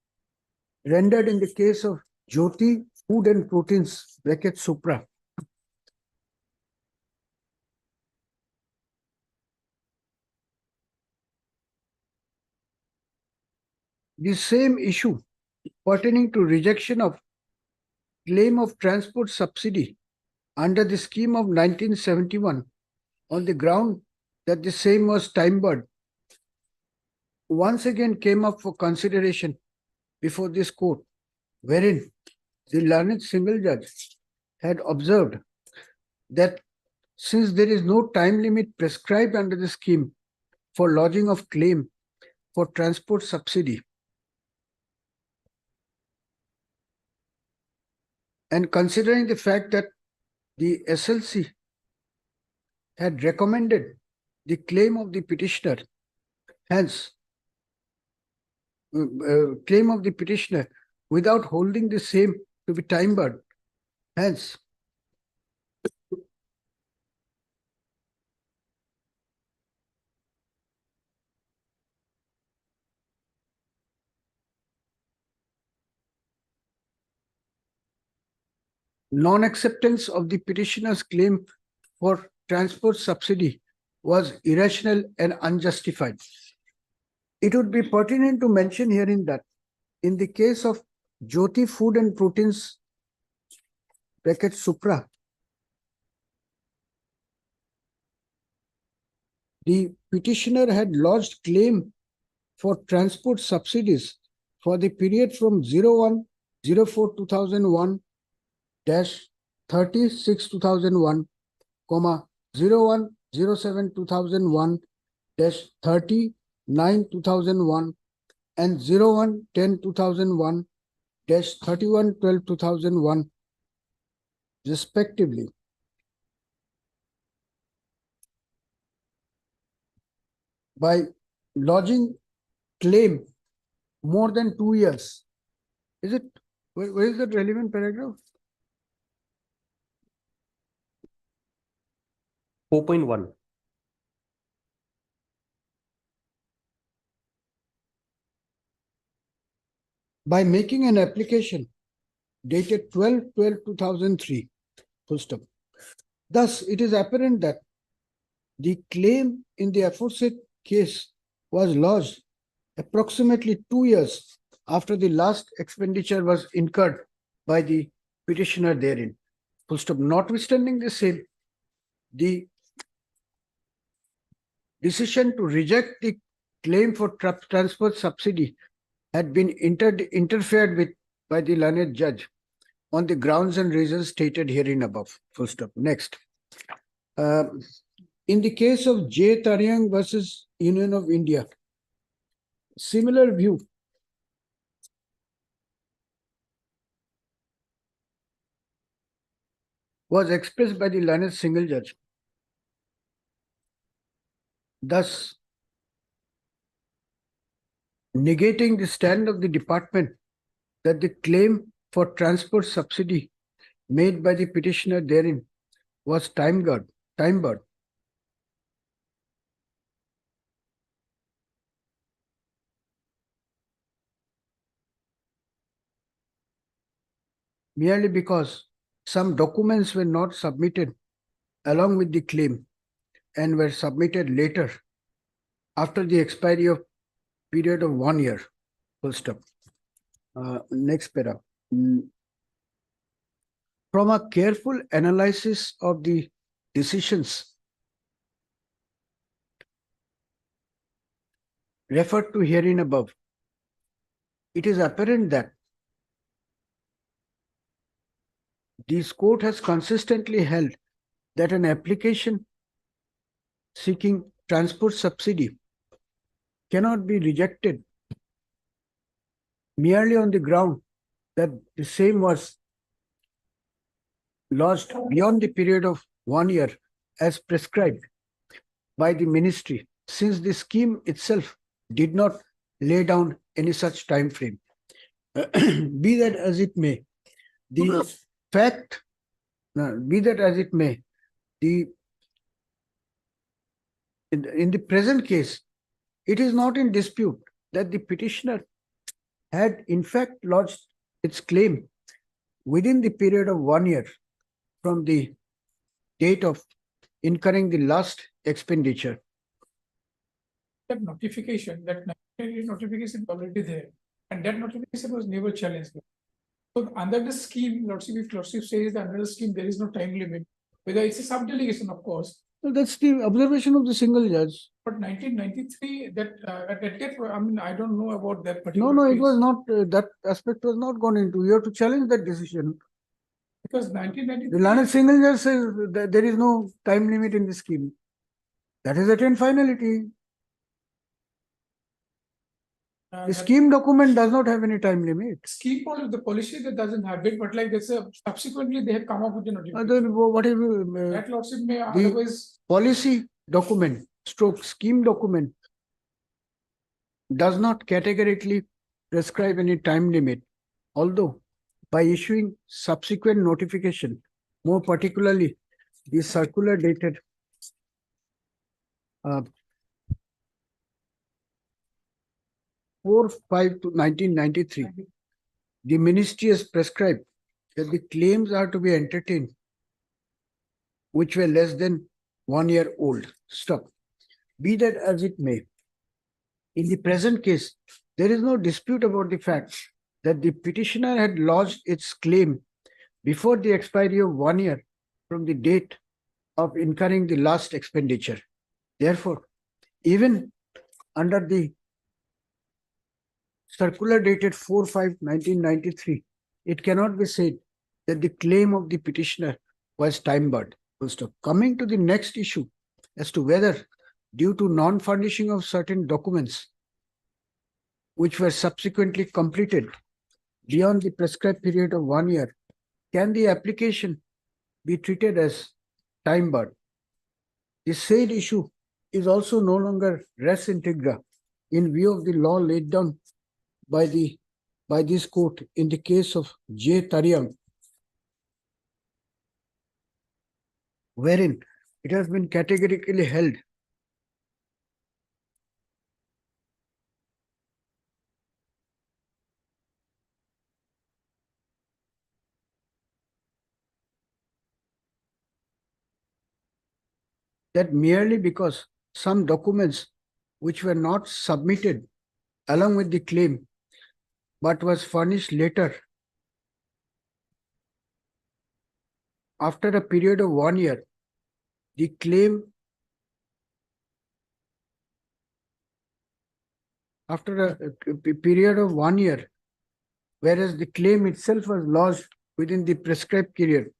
rendered in the case of Jyoti Food and Proteins (Supra), the same issue pertaining to rejection of claim of transport subsidy under the scheme of 1971 on the ground that the same was time-barred once again came up for consideration before this court, wherein the learned single judge had observed that since there is no time limit prescribed under the scheme for lodging of claim for transport subsidy, and considering the fact that the SLC had recommended the claim of the petitioner, hence claim of the petitioner without holding the same to be time barred, hence non-acceptance of the petitioner's claim for transport subsidy was irrational and unjustified. It would be pertinent to mention herein that in the case of Jyoti Food and Proteins bracket Supra, the petitioner had lodged claim for transport subsidies for the period from 01/04/2001 -30/6/2001, 01/07/2001 -30/9/2001 and 01/10/2001 -31/12/2001 respectively. By lodging claim more than 2 years. Is it, where is that relevant paragraph? 4.1. By making an application dated 12/12/2003, full stop. Thus, it is apparent that the claim in the aforesaid case was lodged approximately 2 years after the last expenditure was incurred by the petitioner therein. Full stop. Notwithstanding the same, the decision to reject the claim for transport subsidy had been interfered with by the learned judge on the grounds and reasons stated herein above. Full stop. Next. In the case of J. Taryang versus Union of India, similar view was expressed by the learned single judge. Thus, negating the stand of the department that the claim for transport subsidy made by the petitioner therein was time barred. Merely because some documents were not submitted along with the claim and were submitted later after the expiry of period of 1 year. Full stop. Next paragraph. From a careful analysis of the decisions referred to herein above, it is apparent that this court has consistently held that an application seeking transport subsidy cannot be rejected merely on the ground that the same was lodged beyond the period of 1 year as prescribed by the ministry, since the scheme itself did not lay down any such time frame. Be that as it may, the fact, be that as it may, in the present case, it is not in dispute that the petitioner had in fact lodged its claim within the period of 1 year from the date of incurring the last expenditure. That notification is already there, and that notification was never challenged. So under the scheme, Lordship, if Lordship says that under the scheme there is no time limit, whether it's a sub-delegation, of course. Well, that's the observation of the single judge. But 1993, I mean, I don't know about that particular No, it case. was not, that aspect was not gone into. You have to challenge that decision. Because 1993. The learned single judge says that there is no time limit in the scheme. That is attained finality. The scheme document does not have any time limit. Scheme policy, the policy that doesn't have it, but like this, subsequently they have come up with a notification. Then what if That lordship may otherwise. policy document, stroke scheme document does not categorically prescribe any time limit, although by issuing subsequent notification, more particularly the circular dated 4/5/1993, the ministry has prescribed that the claims are to be entertained which were less than 1 year old. Stop. Be that as it may, in the present case, there is no dispute about the fact that the petitioner had lodged its claim before the expiry of 1 year from the date of incurring the last expenditure. Therefore, even under the circular dated 4/5/1993, it cannot be said that the claim of the petitioner was time-barred. Coming to the next issue as to whether, due to non-furnishing of certain documents which were subsequently completed beyond the prescribed period of 1 year, can the application be treated as time-barred? The said issue is also no longer res integra in view of the law laid down by this court in the case of J. Taryang, wherein it has been categorically held that merely because some documents which were not submitted along with the claim but was furnished later after a period of 1 year, the claim after a period of 1 year, whereas the claim itself was lodged within the prescribed period,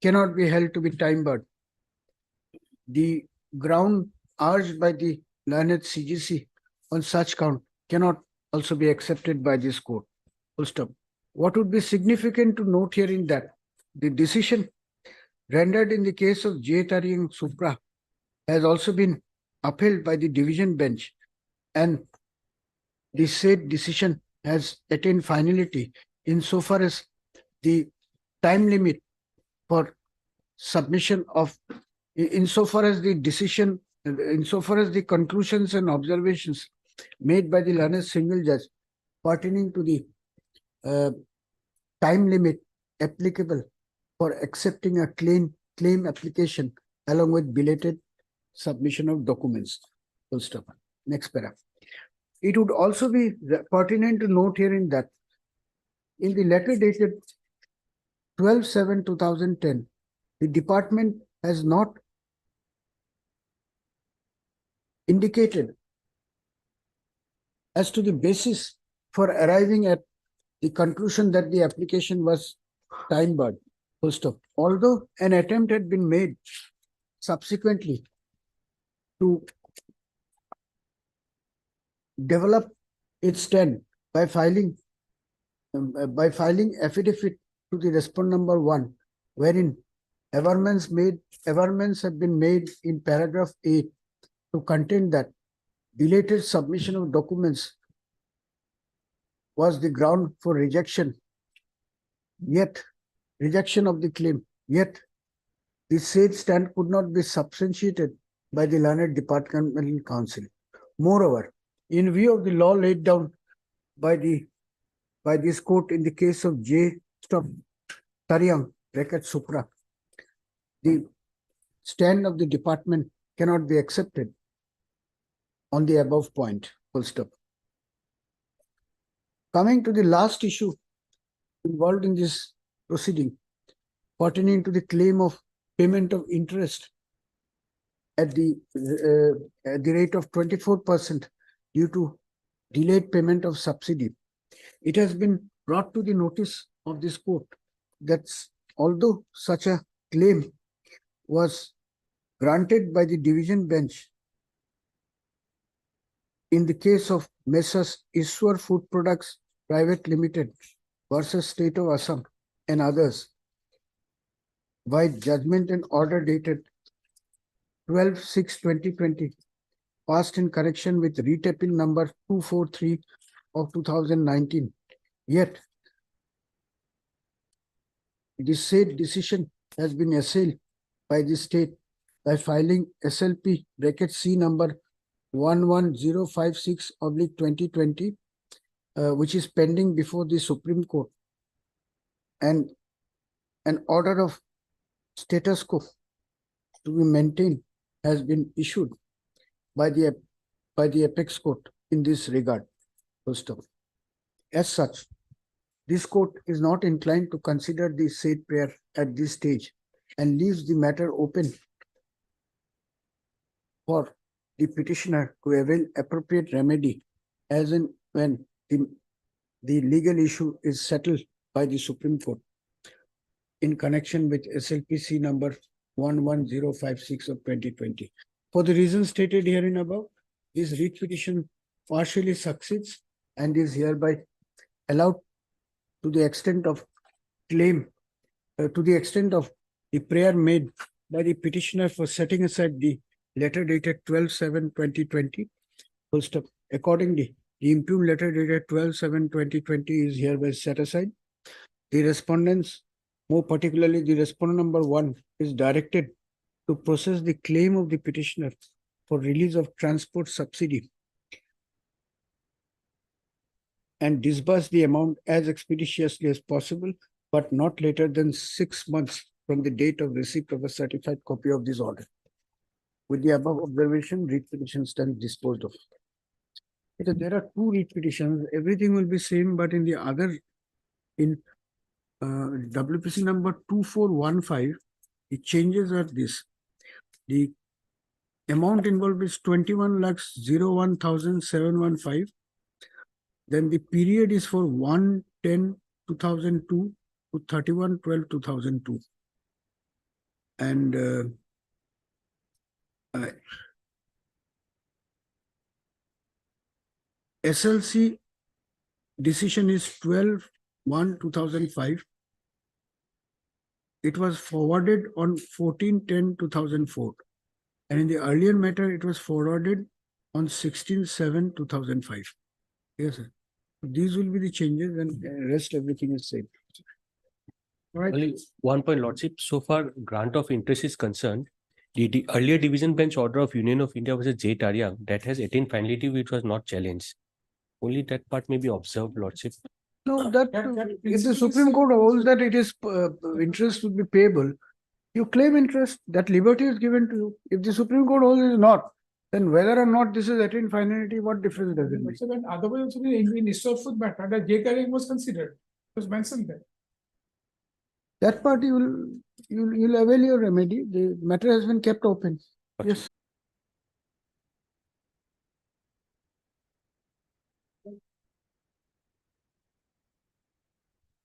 cannot be held to be time-barred. The ground urged by the learned CGC on such count cannot also be accepted by this court. Full stop. What would be significant to note here in that the decision rendered in the case of J. Taryang Supra has also been upheld by the division bench, and the said decision has attained finality insofar as the time limit for submission of, insofar as the decision, insofar as the conclusions and observations made by the learned single judge pertaining to the time limit applicable for accepting a claim application along with belated submission of documents. Full stop. Next paragraph. It would also be pertinent to note here in that in the letter dated 12/7/2010, the department has not indicated as to the basis for arriving at the conclusion that the application was time-barred. Full stop. Although an attempt had been made subsequently to develop its stand by filing affidavit to the respondent number 1, wherein averments have been made in paragraph 8 to contend that belated submission of documents was the ground for rejection of the claim, yet the said stand could not be substantiated by the learned departmental counsel. Moreover, in view of the law laid down by this court in the case of J. Taryang Supra, the stand of the department cannot be accepted on the above point. Full stop. Coming to the last issue involved in this proceeding, pertaining to the claim of payment of interest at the rate of 24% due to delayed payment of subsidy. It has been brought to the notice of this court that although such a claim was granted by the division bench in the case of Messrs. Iswar Food Products Private Limited versus State of Assam and others, by judgment and order dated 12/6/2020, passed in correction with writ appeal number 243 of 2019. Yet, the said decision has been assailed by the state by filing SLP bracket C number 11056/2020, which is pending before the Supreme Court, and an order of status quo to be maintained has been issued by the apex court in this regard. First of all, as such, this court is not inclined to consider the said prayer at this stage and leaves the matter open for the petitioner to avail appropriate remedy as and when the legal issue is settled by the Supreme Court in connection with SLPC number 11056/2020. For the reasons stated herein above, this writ petition partially succeeds and is hereby allowed to the extent of claim, to the extent of the prayer made by the petitioner for setting aside the letter dated 12/7/2020. Full stop. Accordingly, the impugned letter dated 12/7/2020 is hereby set aside. The respondents, more particularly the respondent number 1, is directed to process the claim of the petitioner for release of transport subsidy and disburse the amount as expeditiously as possible, but not later than 6 months from the date of receipt of a certified copy of this order. With the above observation, writ petition stands disposed of. Because there are 2 writ petitions, everything will be same, but in the other, in WPC number 2415, the changes are this. The amount involved is 21,01,715. Then the period is for 1/10/2002 to 31/12/2002. And SLC decision is 12/1/2005. It was forwarded on 14/10/2004. And in the earlier matter, it was forwarded on 16/7/2005. Yes, sir. These will be the changes and rest everything is same. Right. Only one point, Lordship. So far, grant of interest is concerned. The earlier division bench order of Union of India versus J. Taryang that has attained finality, which was not challenged. Only that part may be observed, Lordship. No, that if the Supreme Court holds that it is interest would be payable, you claim interest, that liberty is given to you. If the Supreme Court holds it is not, then whether or not this is attained finality, what difference does it make? So when otherwise also in Iswar Food matter, that J. Taryang was considered, it was mentioned there. That part you'll avail your remedy. The matter has been kept open. Okay. Yes.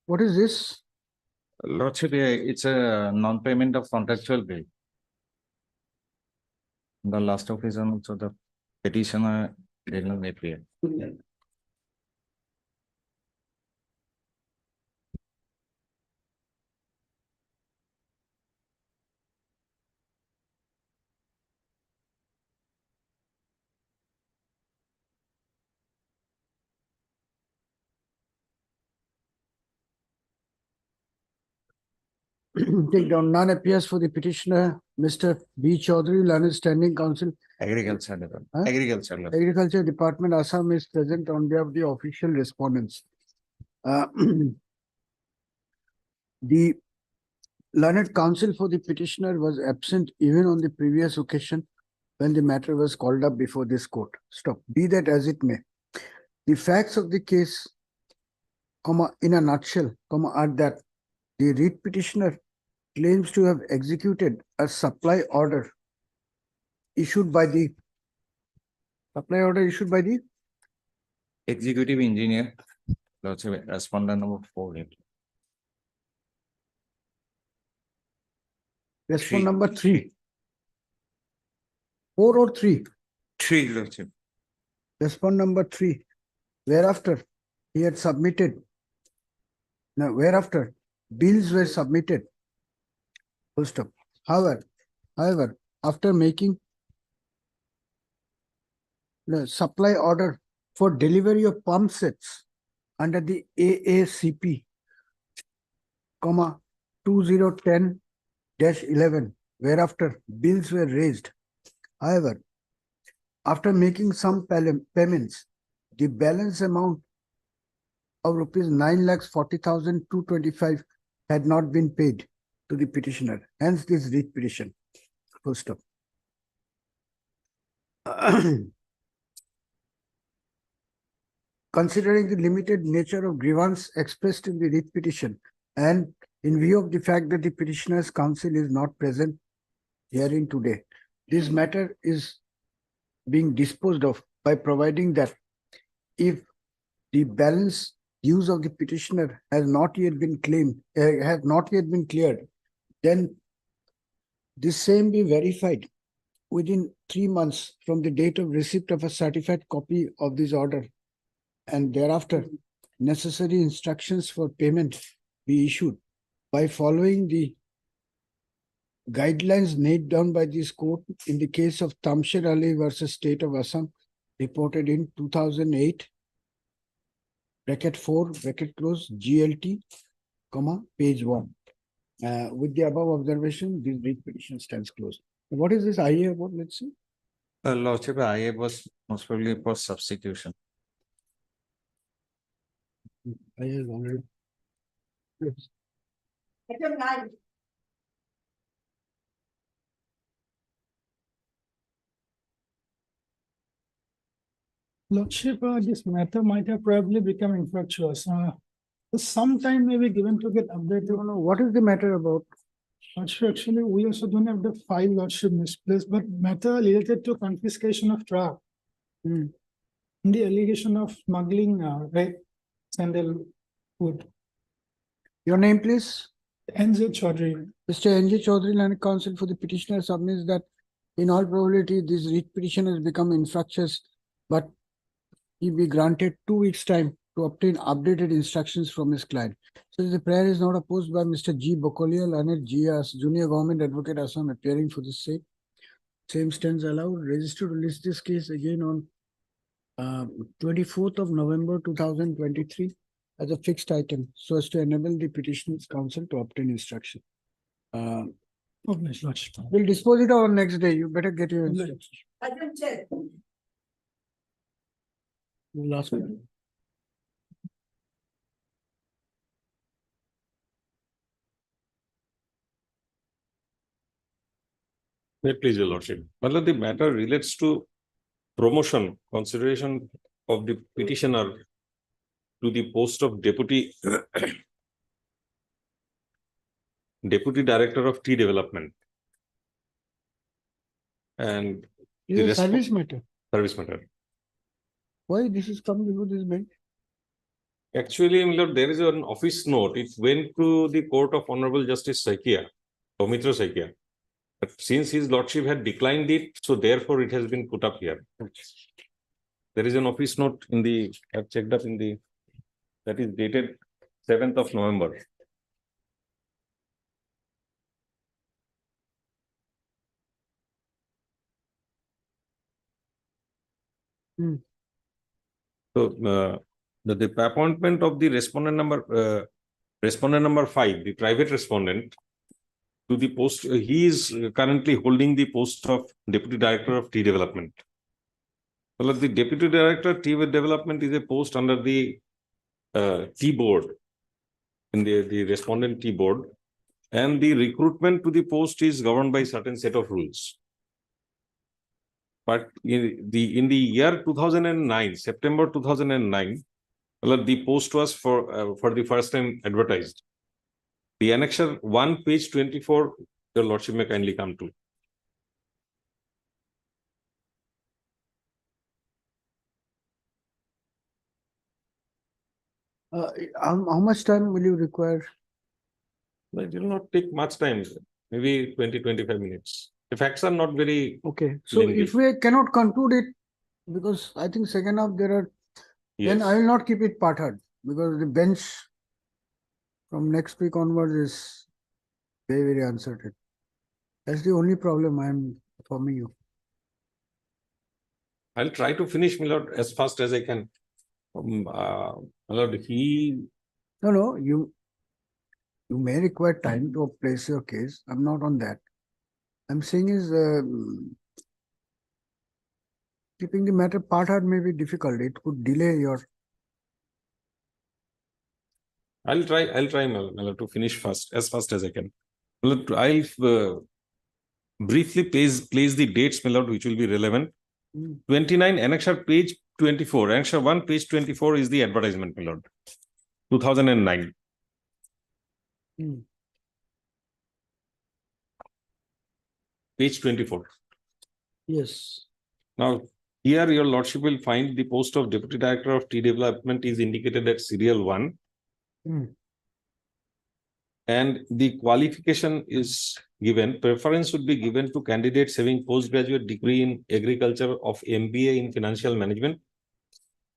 What is this? Lordship, it's a non-payment of contractual bill. The last occasion also the petitioner did not appear. Take down, none appears for the petitioner, Mr. B. Chaudhary, Learned Standing Council. Agriculture level. Huh? Agriculture level. Agriculture Department, Assam is present on behalf of the official respondents. The Learned Counsel for the petitioner was absent even on the previous occasion when the matter was called up before this court. Stop. Be that as it may. The facts of the case, in a nutshell, are that the writ petitioner claims to have executed a supply order issued by the Executive engineer, Lordship, respondent number 4. Respond Three. number 3. 4 or 3? 3, Lordship. Respond number 3. Whereafter he had submitted. Now, whereafter bills were submitted. Full stop. However, after making the supply order for delivery of pump sets under the AACP, 2010-11, whereafter bills were raised. However, after making some payments, the balance amount of rupees 9,40,225 had not been paid to the petitioner. Hence this writ petition. Full stop. Considering the limited nature of grievance expressed in the writ petition, and in view of the fact that the petitioner's counsel is not present herein today, this matter is being disposed of by providing that if the balance dues of the petitioner has not yet been cleared, then this same be verified within 3 months from the date of receipt of a certified copy of this order, and thereafter necessary instructions for payment be issued by following the guidelines laid down by this court in the case of Tamsher Ali versus State of Assam, reported in 2008, bracket 4, bracket close, GLT, page 1. With the above observation, this writ petition stands closed. What is this IA about? Let's see. Lordship, IA was most probably for substitution. IA is already. Yes. Item 9. Lordship, this matter might have probably become infructuous. Some time may be given to get updated. No, what is the matter about? Lordship, actually, we also don't have the file, Lordship, misplaced, but matter related to confiscation of truck. The allegation of smuggling, right, sandalwood. Your name, please? NJ Chaudhary. Mr. NJ Chaudhary, Land Counsel for the petitioner, submits that in all probability this writ petition has become infructuous, but he be granted 2 weeks' time to obtain updated instructions from his client. So the prayer is not opposed by Mr. G. Bokolia, Lanet G.S., Junior Government Advocate Assam, appearing for the same. Same stands allowed. Register to list this case again on 24th of November 2023 as a fixed item, so as to enable the petitioner's counsel to obtain instruction. We'll dispose it on next day. You better get your instructions. Item 10. Last one. May it please your lordship. Well, the matter relates to promotion, consideration of the petitioner to the post of Deputy Director of Tea Development. And Is it a service matter? Service matter. Why this is come before this bench? Actually, my lord, there is an office note. It went to the court of Honorable Justice Saikia, Omitra Saikia. But since his lordship had declined it, so therefore it has been put up here. There is an office note in the, I've checked up in the, that is dated 7th of November. So the appointment of the respondent number 5, the private respondent, to the post, he is currently holding the post of Deputy Director of Tea Development. Well, the Deputy Director Tea Development is a post under the tea board, in the respondent tea board, and the recruitment to the post is governed by certain set of rules. But in the year 2009, September 2009, well, the post was for the first time advertised. The annexure 1, page 24, your lordship may kindly come to. How much time will you require? It will not take much time. maybe 20-25 minutes. The facts are not very. Okay, so lengthy. if we cannot conclude it, because I think second half there are, then I Yes. will not keep it parted, because the bench from next week onwards is very uncertain. That's the only problem I am informing you. I'll try to finish, my lord, as fast as I can. My lord, No, you may require time to place your case. I'm not on that. I'm saying is keeping the matter parted may be difficult. It could delay your. I'll try, my lord, to finish fast, as fast as I can. My lord, I'll briefly place the dates, my lord, which will be relevant. 29, annexure page 24. Annexure 1, page 24 is the advertisement, my lord. 2009. Page 24. Yes. Now, here your lordship will find the post of Deputy Director of Tea Development is indicated at serial 1. And the qualification is given. Preference would be given to candidates having postgraduate degree in agriculture of MBA in financial management.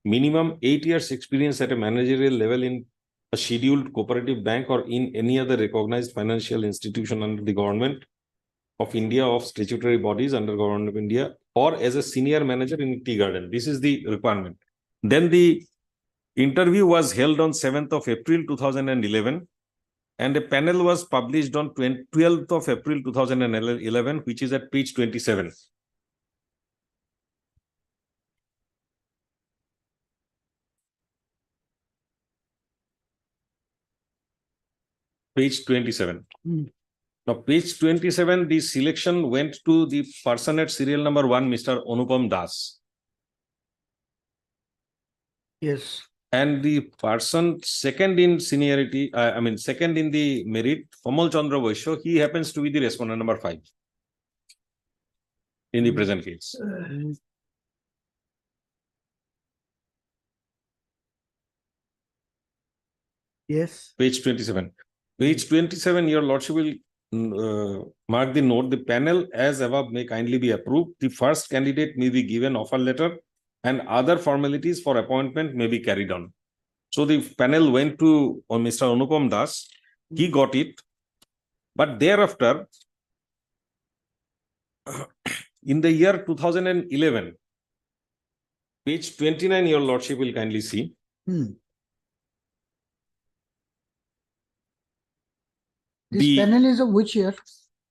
Minimum 8 years experience at a managerial level in a scheduled cooperative bank or in any other recognized financial institution under the government of India, of statutory bodies under government of India, or as a senior manager in tea garden. This is the requirement. Then the interview was held on 7th of April 2011. And a panel was published on 12th of April 2011, which is at page 27. Page 27. Now, page 27, the selection went to the person at serial number 1, Mr. Anupam Das. Yes. And the person second in seniority, second in the merit, Kamal Chandra Vaishya, he happens to be the respondent number 5 in the present case. Yes. Page 27. Page 27, your lordship will mark the note. The panel as above may kindly be approved. The first candidate may be given offer letter and other formalities for appointment may be carried on. So the panel went to Mr. Anupam Das. He got it. But thereafter, in the year 2011, page 29, your lordship will kindly see. This panel is of which year?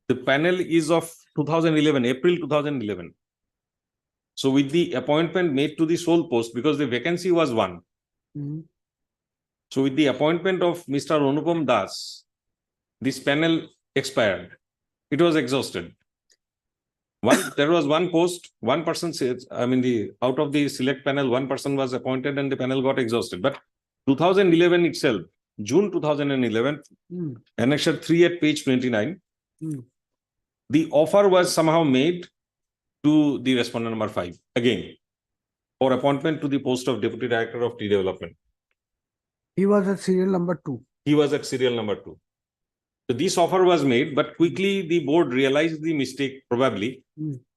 The panel is of 2011, April 2011. So with the appointment made to the sole post, because the vacancy was 1. So with the appointment of Mr. Anupam Das, this panel expired. It was exhausted. There was one post, one person says, out of the select panel, one person was appointed and the panel got exhausted. But 2011 itself, June 2011, annexure 3 at page 29, the offer was somehow made to the respondent number 5 again for appointment to the post of Deputy Director of Tea Development. He was at serial number 2. He was at serial number 2. So this offer was made, but quickly the board realized the mistake probably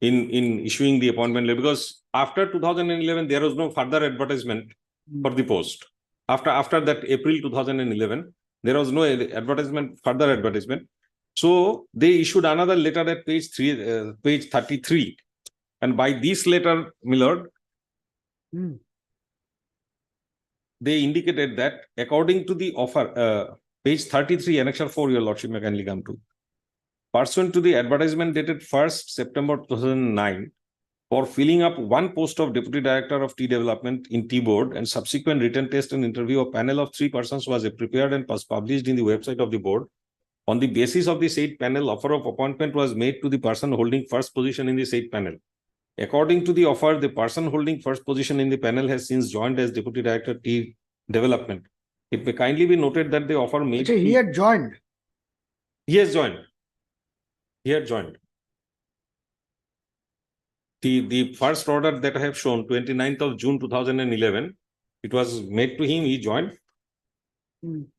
in issuing the appointment letter, because after 2011, there was no further advertisement for the post. After that April 2011, there was no further advertisement. So they issued another letter at page 33. And by this letter, my lord, they indicated that according to the offer, page 33, annexure 4, your lordship may kindly come to. Pursuant to the advertisement dated 1st September 2009, for filling up one post of Deputy Director of Tea Development in Tea Board and subsequent written test and interview, a panel of 3 persons was prepared and was published in the website of the board. On the basis of the said panel, offer of appointment was made to the person holding first position in the said panel. According to the offer, the person holding first position in the panel has since joined as Deputy Director Tea Development. It may kindly be noted that the offer made. He had joined. He has joined. He had joined. The first order that I have shown, 29th of June 2011, it was made to him, he joined,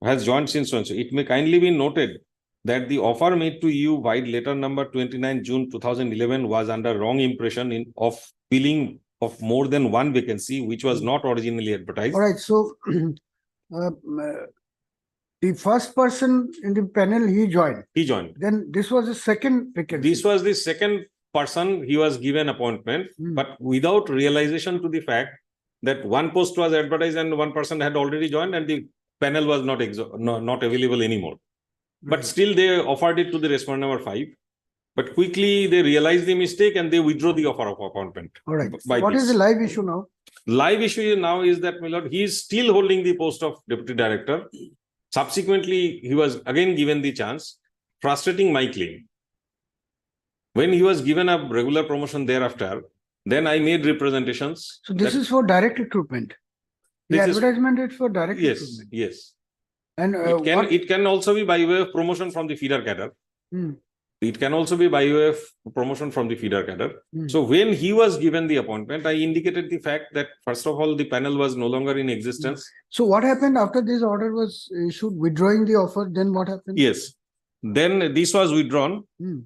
has joined since. So it may kindly be noted that the offer made to you by letter number 29 June 2011 was under wrong impression of filling of more than one vacancy, which was not originally advertised. All right, so the first person in the panel, he joined. He joined. Then this was the second vacancy. This was the second person he was given appointment, but without realization to the fact that one post was advertised and one person had already joined and the panel was not available anymore. But still they offered it to the respondent number 5. But quickly they realized the mistake and they withdrew the offer of appointment. All right. by What is this. the live issue now? Live issue now is that, my lord, he is still holding the post of deputy director. Subsequently, he was again given the chance, frustrating my claim. When he was given a regular promotion thereafter, then I made representations. So this that- is for direct recruitment. The This is- advertisement is for direct Yes, recruitment. yes. And It can also be by way of promotion from the feeder cadre. Hmm. It can also be by way of promotion from the feeder cadre. Hmm. So when he was given the appointment, I indicated the fact that first of all, the panel was no longer in existence. So what happened after this order was issued, withdrawing the offer, then what happened? Yes. Then this was withdrawn. Hmm.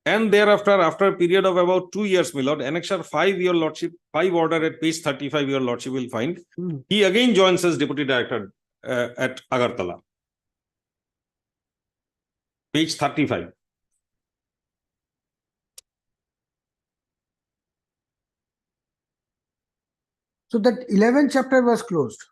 And thereafter, after a period of about 2 years, my lord, Annexure 5, your lordship, 5 order at page 35, your lordship will find. Hmm. He again joins as deputy director at Agartala. Page 35. So that 11th chapter was closed.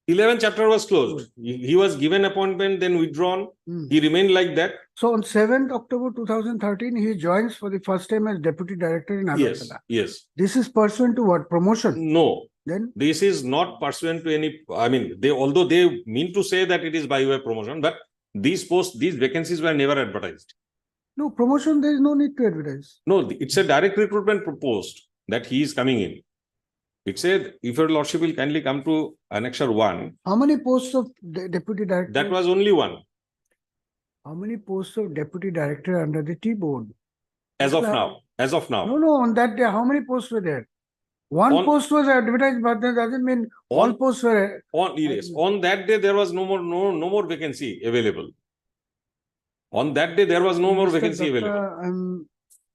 11th chapter was closed. He was given appointment, then withdrawn. Hmm. He remained like that. So on 7th October 2013, he joins for the first time as deputy director in Yes, Agartala. yes. This is pursuant to what? Promotion? No. Then? This is not pursuant to any, I mean, although they mean to say that it is by way of promotion, but these vacancies were never advertised. No, promotion, there is no need to advertise. No, it's a direct recruitment proposed that he is coming in. It said, if your lordship will kindly come to Annexure 1, How many posts of deputy director? that was only one How many posts of deputy director under the T board? as of Well, now. As of now. No, on that day, how many posts were there? One On- post was advertised, but that doesn't mean all On- posts were. On that day, there was no more vacancy available. On that day, there was no more Mr. vacancy Datta, available. I'm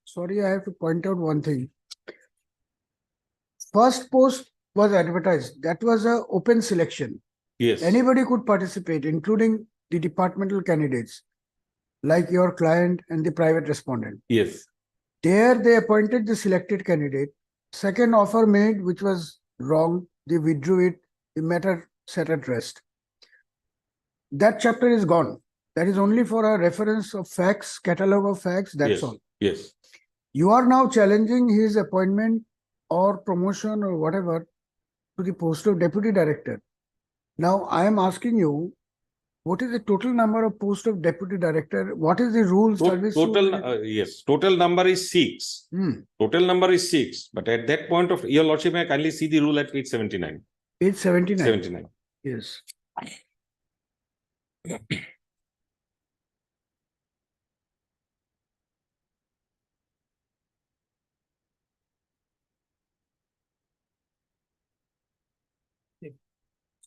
sorry, I have to point out one thing. First post was advertised. That was an open selection. Yes. Anybody could participate, including the departmental candidates, like your client and the private respondent. Yes. There, they appointed the selected candidate. Second offer made, which was wrong, they withdrew it. The matter set at rest. That chapter is gone. That is only for a reference of facts, catalog of facts, that's Yes. all. Yes. You are now challenging his appointment or promotion or whatever to the post of deputy director. Now, I am asking you, what is the total number of posts of deputy director? What is the rule service? Total, yes, total number is 6. Hmm. Total number is 6. But at that point of, your lordship, may I kindly see the rule at page 79. Page 79. 79. Yes. Yeah.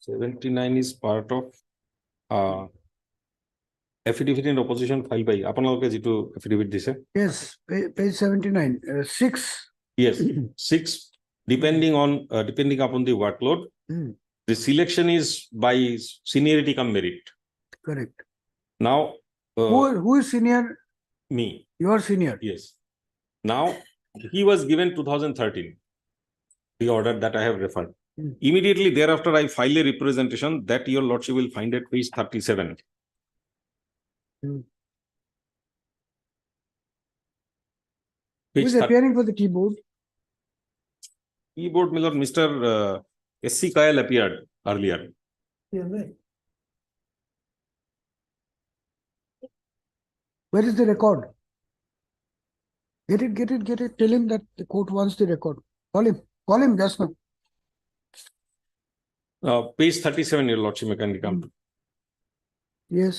79 is part of affidavit in opposition filed by আপোনালোকে যিটো affidavit দিছে. Yes, page 79. 6. Yes, 6, depending upon the workload, Hmm. the selection is by seniority come merit. Correct. Now, Who is senior? me, You are senior. yes. Now, he was given 2013, the order that I have referred. Hmm. Immediately thereafter, I file a representation that your lordship will find at page 37. Hmm. Who Page is 30. appearing for the keyboard? Keyboard, my lord, Mr. S.C. Kayal appeared earlier. Yeah, right. Where is the record? Get it. Tell him that the court wants the record. Call him just now. Page 37, your lordship, may kindly come to. Yes.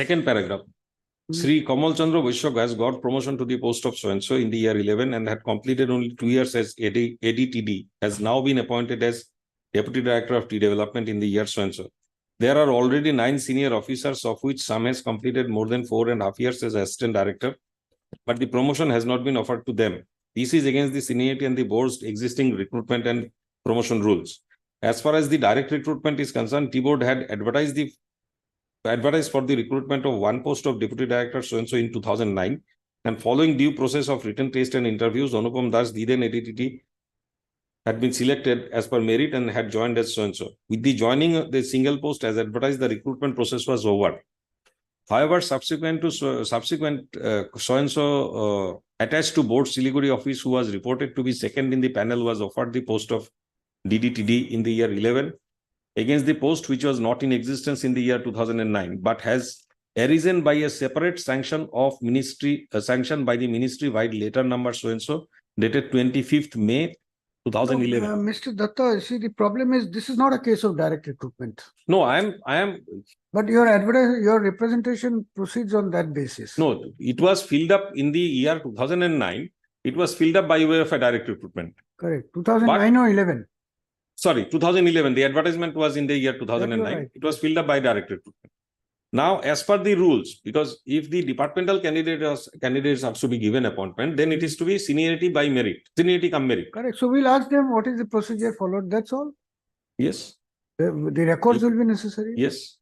Second paragraph. Sri Kamal Chandra Vishwa has got promotion to the post of so-and-so in the year 11 and had completed only 2 years as ADTD, has now been appointed as Deputy Director of Tea Development in the year so-and-so. There are already 9 senior officers, of which some has completed more than 4.5 years as assistant director, but the promotion has not been offered to them. This is against the seniority and the board's existing recruitment and promotion rules. As far as the direct recruitment is concerned, T-Board had advertised for the recruitment of one post of deputy director so-and-so in 2009, and following due process of written test and interviews, Anupam Das, the then ADTT, had been selected as per merit and had joined as so-and-so. With the joining of the single post as advertised, the recruitment process was over. However, subsequent so-and-so attached to board Siliguri office, who was reported to be second in the panel, was offered the post of DDTD in the year 11 against the post which was not in existence in the year 2009, but has arisen by a separate sanction of ministry, sanction by the ministry-wide letter number so-and-so dated 25th May 2011. Mr. Datta, see, the problem is this is not a case of direct recruitment. No, I am. But your representation proceeds on that basis. No, it was filled up in the year 2009. It was filled up by way of a direct recruitment. Correct. 2009 or 11? Sorry, 2011. The advertisement was in the year 2009. Right. It was filled up by direct recruitment. Now, as per the rules, because if the departmental candidates are to be given appointment, then it is to be seniority by merit, seniority come merit. Correct. So we'll ask them what is the procedure followed. That's all. Yes. The records will be necessary. Yes.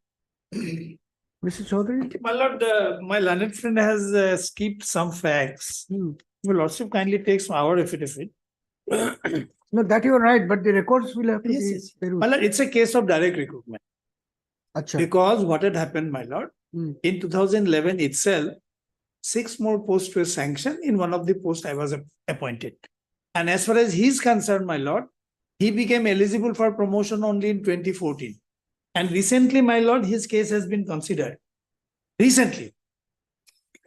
Mr. Chaudhary? My lord, my learned friend has skipped some facts. Your lordship kindly takes our affidavit. No, that you are right, but the records will have to Yes, be. yes. perused. My lord, it's a case of direct recruitment. Acha. Because what had happened, my lord, in 2011 itself, 6 more posts were sanctioned. In one of the posts I was appointed. And as far as he's concerned, my lord, he became eligible for promotion only in 2014. And recently, my lord, his case has been considered. Recently.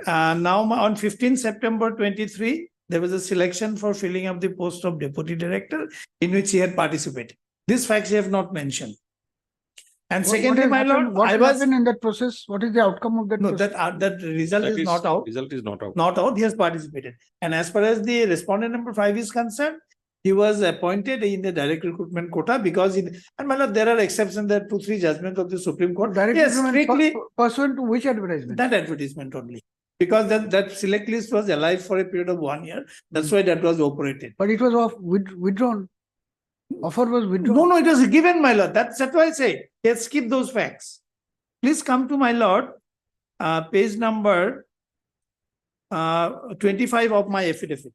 Now on 15 September 23, there was a selection for filling up the post of deputy director in which he had participated. These facts he have not mentioned. And secondly, my lord, what I has was happened in that process? What is the outcome of that no process? that result is not out. Result is not out. Not out. He has participated. And as far as the respondent number 5 is concerned, he was appointed in the direct recruitment quota because and my lord, there are exceptions. There are 2-3 judgments of the Supreme Court. Direct Yes, recruitment strictly pursuant to which advertisement? that advertisement only. Because that select list was alive for a period of 1 year. That's why that was operated. But it was withdrawn. Offer was withdrawn. No, it was given, my lord. That's why I say, let's skip those facts. Please come to my lord, page number 25 of my affidavit.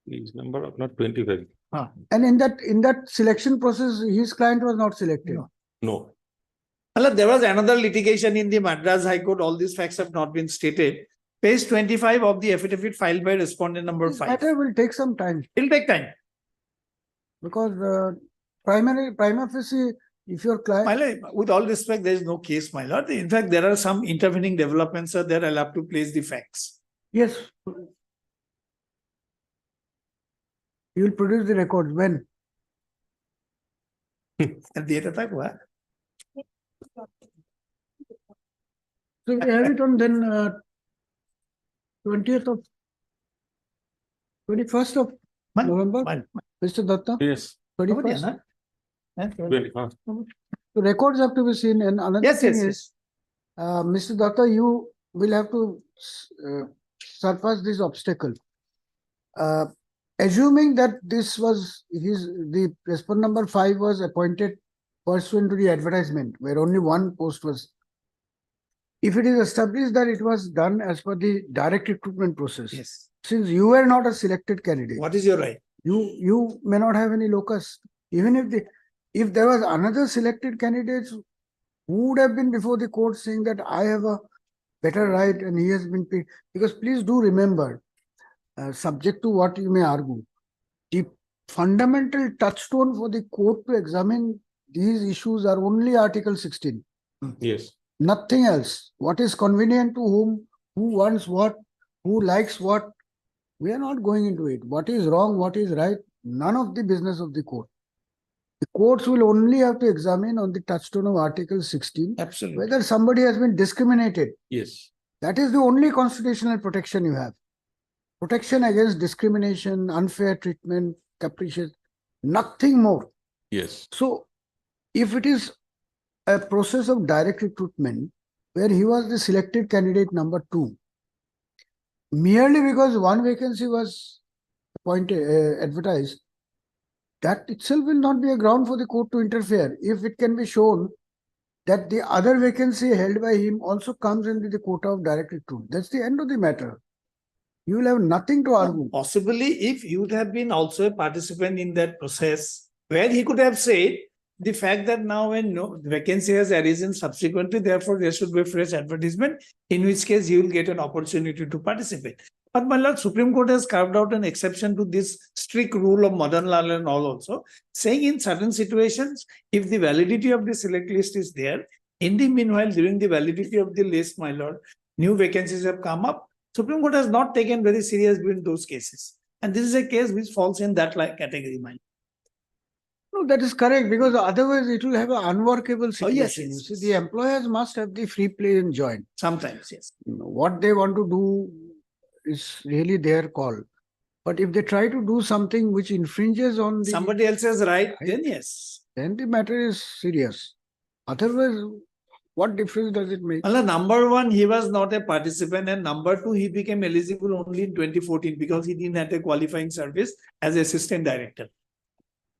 Please number of not 25. And in that selection process, his client was not selected. No. Well, there was another litigation in the Madras High Court. All these facts have not been stated. Page 25 of the affidavit filed by respondent number This 5. matter will take some time It'll take time. because prima facie, if your client. My lord, with all respect, there is no case, my lord. In fact, there are some intervening developments, sir. There I'll have to place the facts. Yes. You will produce the records when? At the end of that, what? So we have it on then 21st of November, Mr. Datta? Yes. 21st? Yes, The records have to be seen, and another yes, thing yes. is, Mr. Datta, you will have to surpass this obstacle. Assuming that this was the respondent number 5 was appointed pursuant to the advertisement, where only one post was. If it is established that it was done as per the direct recruitment process, Yes. since you were not a selected candidate, What is your right? you may not have any locus. Even if there was another selected candidate who would have been before the court saying that I have a better right and he has been paid. Because please do remember, subject to what you may argue, the fundamental touchstone for the court to examine these issues are only Article 16. Yes. Nothing else. What is convenient to whom, who wants what, who likes what. We are not going into it. What is wrong, what is right, none of the business of the court. The courts will only have to examine on the touchstone of Article 16 Absolutely. whether somebody has been discriminated. Yes. That is the only constitutional protection you have. protection against discrimination, unfair treatment, capricious, nothing more. Yes. So if it is a process of direct recruitment where he was the selected candidate number 2, merely because one vacancy was advertised, that itself will not be a ground for the court to interfere if it can be shown that the other vacancy held by him also comes into the quota of direct recruit. That's the end of the matter. You will have nothing to argue. Possibly, if you would have been also a participant in that process, where he could have said the fact that now when no vacancy has arisen subsequently, therefore there should be a fresh advertisement, in which case you will get an opportunity to participate. But my lord, Supreme Court has carved out an exception to this strict rule of modern law and all also, saying in certain situations, if the validity of the select list is there, in the meanwhile, during the validity of the list, my lord, new vacancies have come up. Supreme Court has not taken very serious view in those cases. And this is a case which falls in that like category, my lord. No, that is correct, because otherwise it will have an unworkable situation. yes, You yes, see, yes. the employers must have the free play and join. Sometimes, yes. What they want to do is really their call. But if they try to do something which infringes on the Somebody else's right, then yes. then the matter is serious. Otherwise, what difference does it make? Allah, number one, he was not a participant, and number two, he became eligible only in 2014 because he didn't have a qualifying service as assistant director.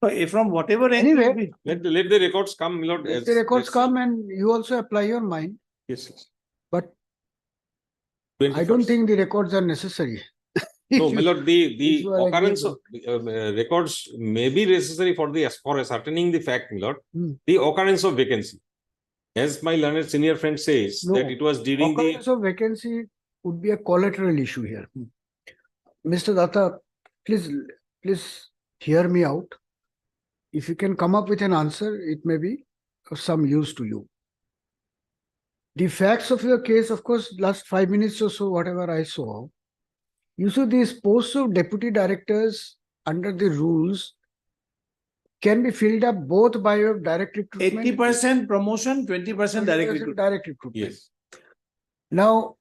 So from whatever angle Anyway, Let the records come, my lord. if as- the records as- come and you also apply your mind, Yes, yes. but I don't 21st. think the records are necessary. No, my lord, the if you are occurrence of records may be necessary for ascertaining the fact, my lord. Hmm. The occurrence of vacancy. As my learned senior friend says, No, that it was during the, occurrence of vacancy would be a collateral issue here. Mr. Datta, please hear me out. If you can come up with an answer, it may be of some use to you. The facts of your case, of course, last 5 minutes or so, whatever I saw, you see these posts of deputy directors under the rules can be filled up both by your direct recruitment. 80% promotion, 20% direct 20% recruitment. direct recruitment. yes, Now,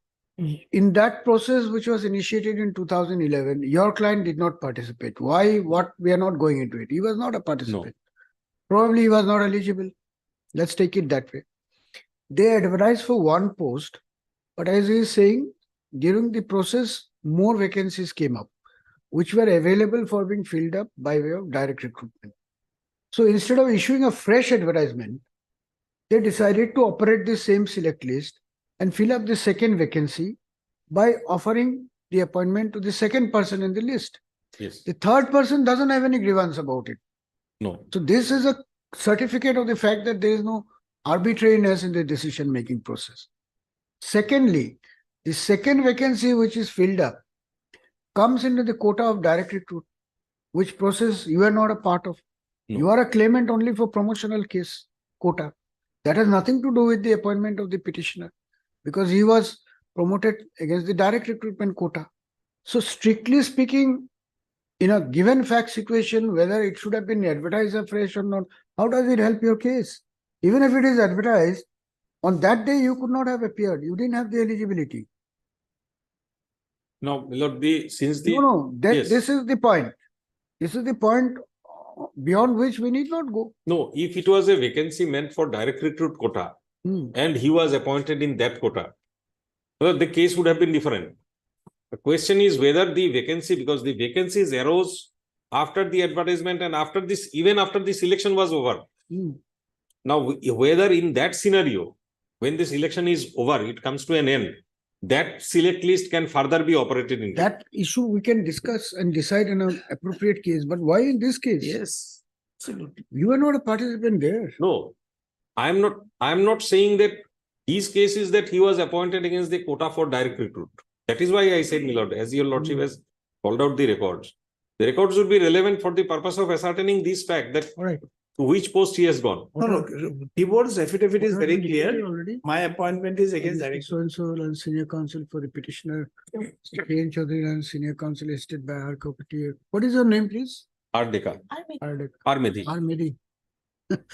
in that process, which was initiated in 2011, your client did not participate. Why? What? We are not going into it. He was not a participant. Probably he was not eligible. Let's take it that way. They advertised for one post, but as he is saying, during the process, more vacancies came up, which were available for being filled up by way of direct recruitment. So instead of issuing a fresh advertisement, they decided to operate the same select list and fill up the second vacancy by offering the appointment to the second person in the list. yes, The third person doesn't have any grievance about it. no, So this is a certificate of the fact that there is no arbitrariness in the decision-making process. Secondly, the second vacancy which is filled up comes into the quota of direct recruit, which process you are not a part of. No. You are a claimant only for promotional case quota. That has nothing to do with the appointment of the petitioner because he was promoted against the direct recruitment quota. So strictly speaking, in a given fact situation, whether it should have been advertised afresh or not, how does it help your case? Even if it is advertised, on that day you could not have appeared. You didn't have the eligibility. no, my lord, since the. No, Yes. this is the point. This is the point beyond which we need not go. No, if it was a vacancy meant for direct recruit quota and he was appointed in that quota, well, the case would have been different. The question is whether the vacancy, because the vacancies arose after the advertisement and after this, even after the selection was over. Now, whether in that scenario, when this election is over, it comes to an end, that select list can further be operated in. That issue we can discuss and decide in an appropriate case. But why in this case? Yes, absolutely. You are not a participant there. No, I'm not saying that his case is that he was appointed against the quota for direct recruit. That is why I said, my lord, as your lordship has called out the records would be relevant for the purpose of ascertaining this fact that to which post he has gone. No, Keyboard's affidavit is very clear. My appointment is against direct. So and so and senior counsel for the petitioner, K.N. Chaudhary and senior counsel listed by our property. What is your name, please? Ardeka. Armedi.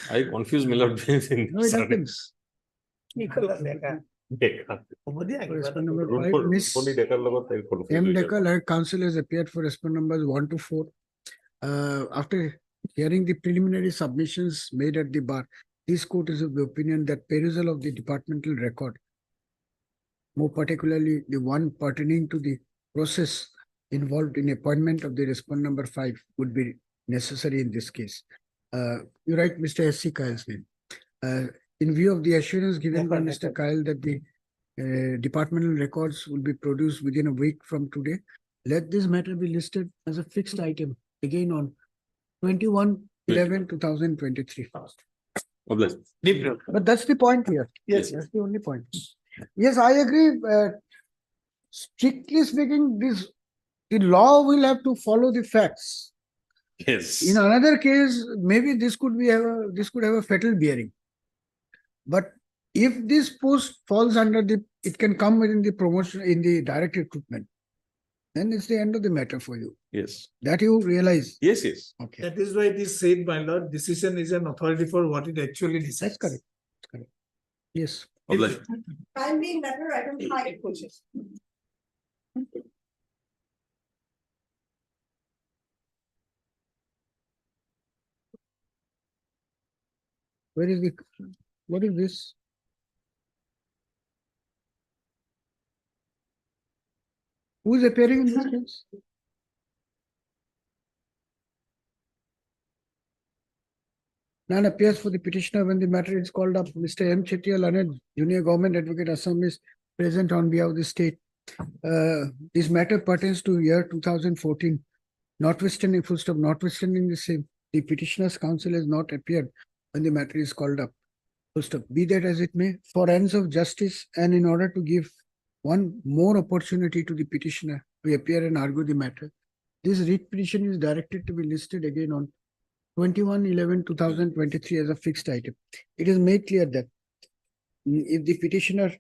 I confuse my lord. No, it happens. Respondent number 5, Miss M. Decker, her counsel has appeared for respondent numbers 1 to 4. After hearing the preliminary submissions made at the bar, this court is of the opinion that perusal of the departmental record, more particularly the one pertaining to the process involved in appointment of the respondent number 5, would be necessary in this case. You write Mr. S.C. Kyle's name. In view of the assurance given by Mr. Kyle that the departmental records will be produced within a week from today, let this matter be listed as a fixed item again on 21/11/2023. But that's the point here. Yes, That's the only point. Yes, I agree. Strictly speaking, the law will have to follow the facts. Yes. In another case, maybe this could have a fatal bearing. But if this post falls under it can come within the promotion in the direct recruitment, then it's the end of the matter for you. Yes. That you realize. Yes, yes. Okay. That is why it is said, my lord, decision is an authority for what it actually decides. That's correct. That's correct. Yes. Time being better, I don't like coaches. Where is what is this? Who is appearing in this case? None appears for the petitioner when the matter is called up. Mr. M. Chettiya Lanet, Junior Government Advocate Assam, is present on behalf of the state. This matter pertains to year 2014. Notwithstanding, full stop, notwithstanding the same, the petitioner's counsel has not appeared when the matter is called up. Full stop. Be that as it may, for ends of justice and in order to give one more opportunity to the petitioner to appear and argue the matter, this writ petition is directed to be listed again on 21/11/2023 as a fixed item. It is made clear that if the petitioner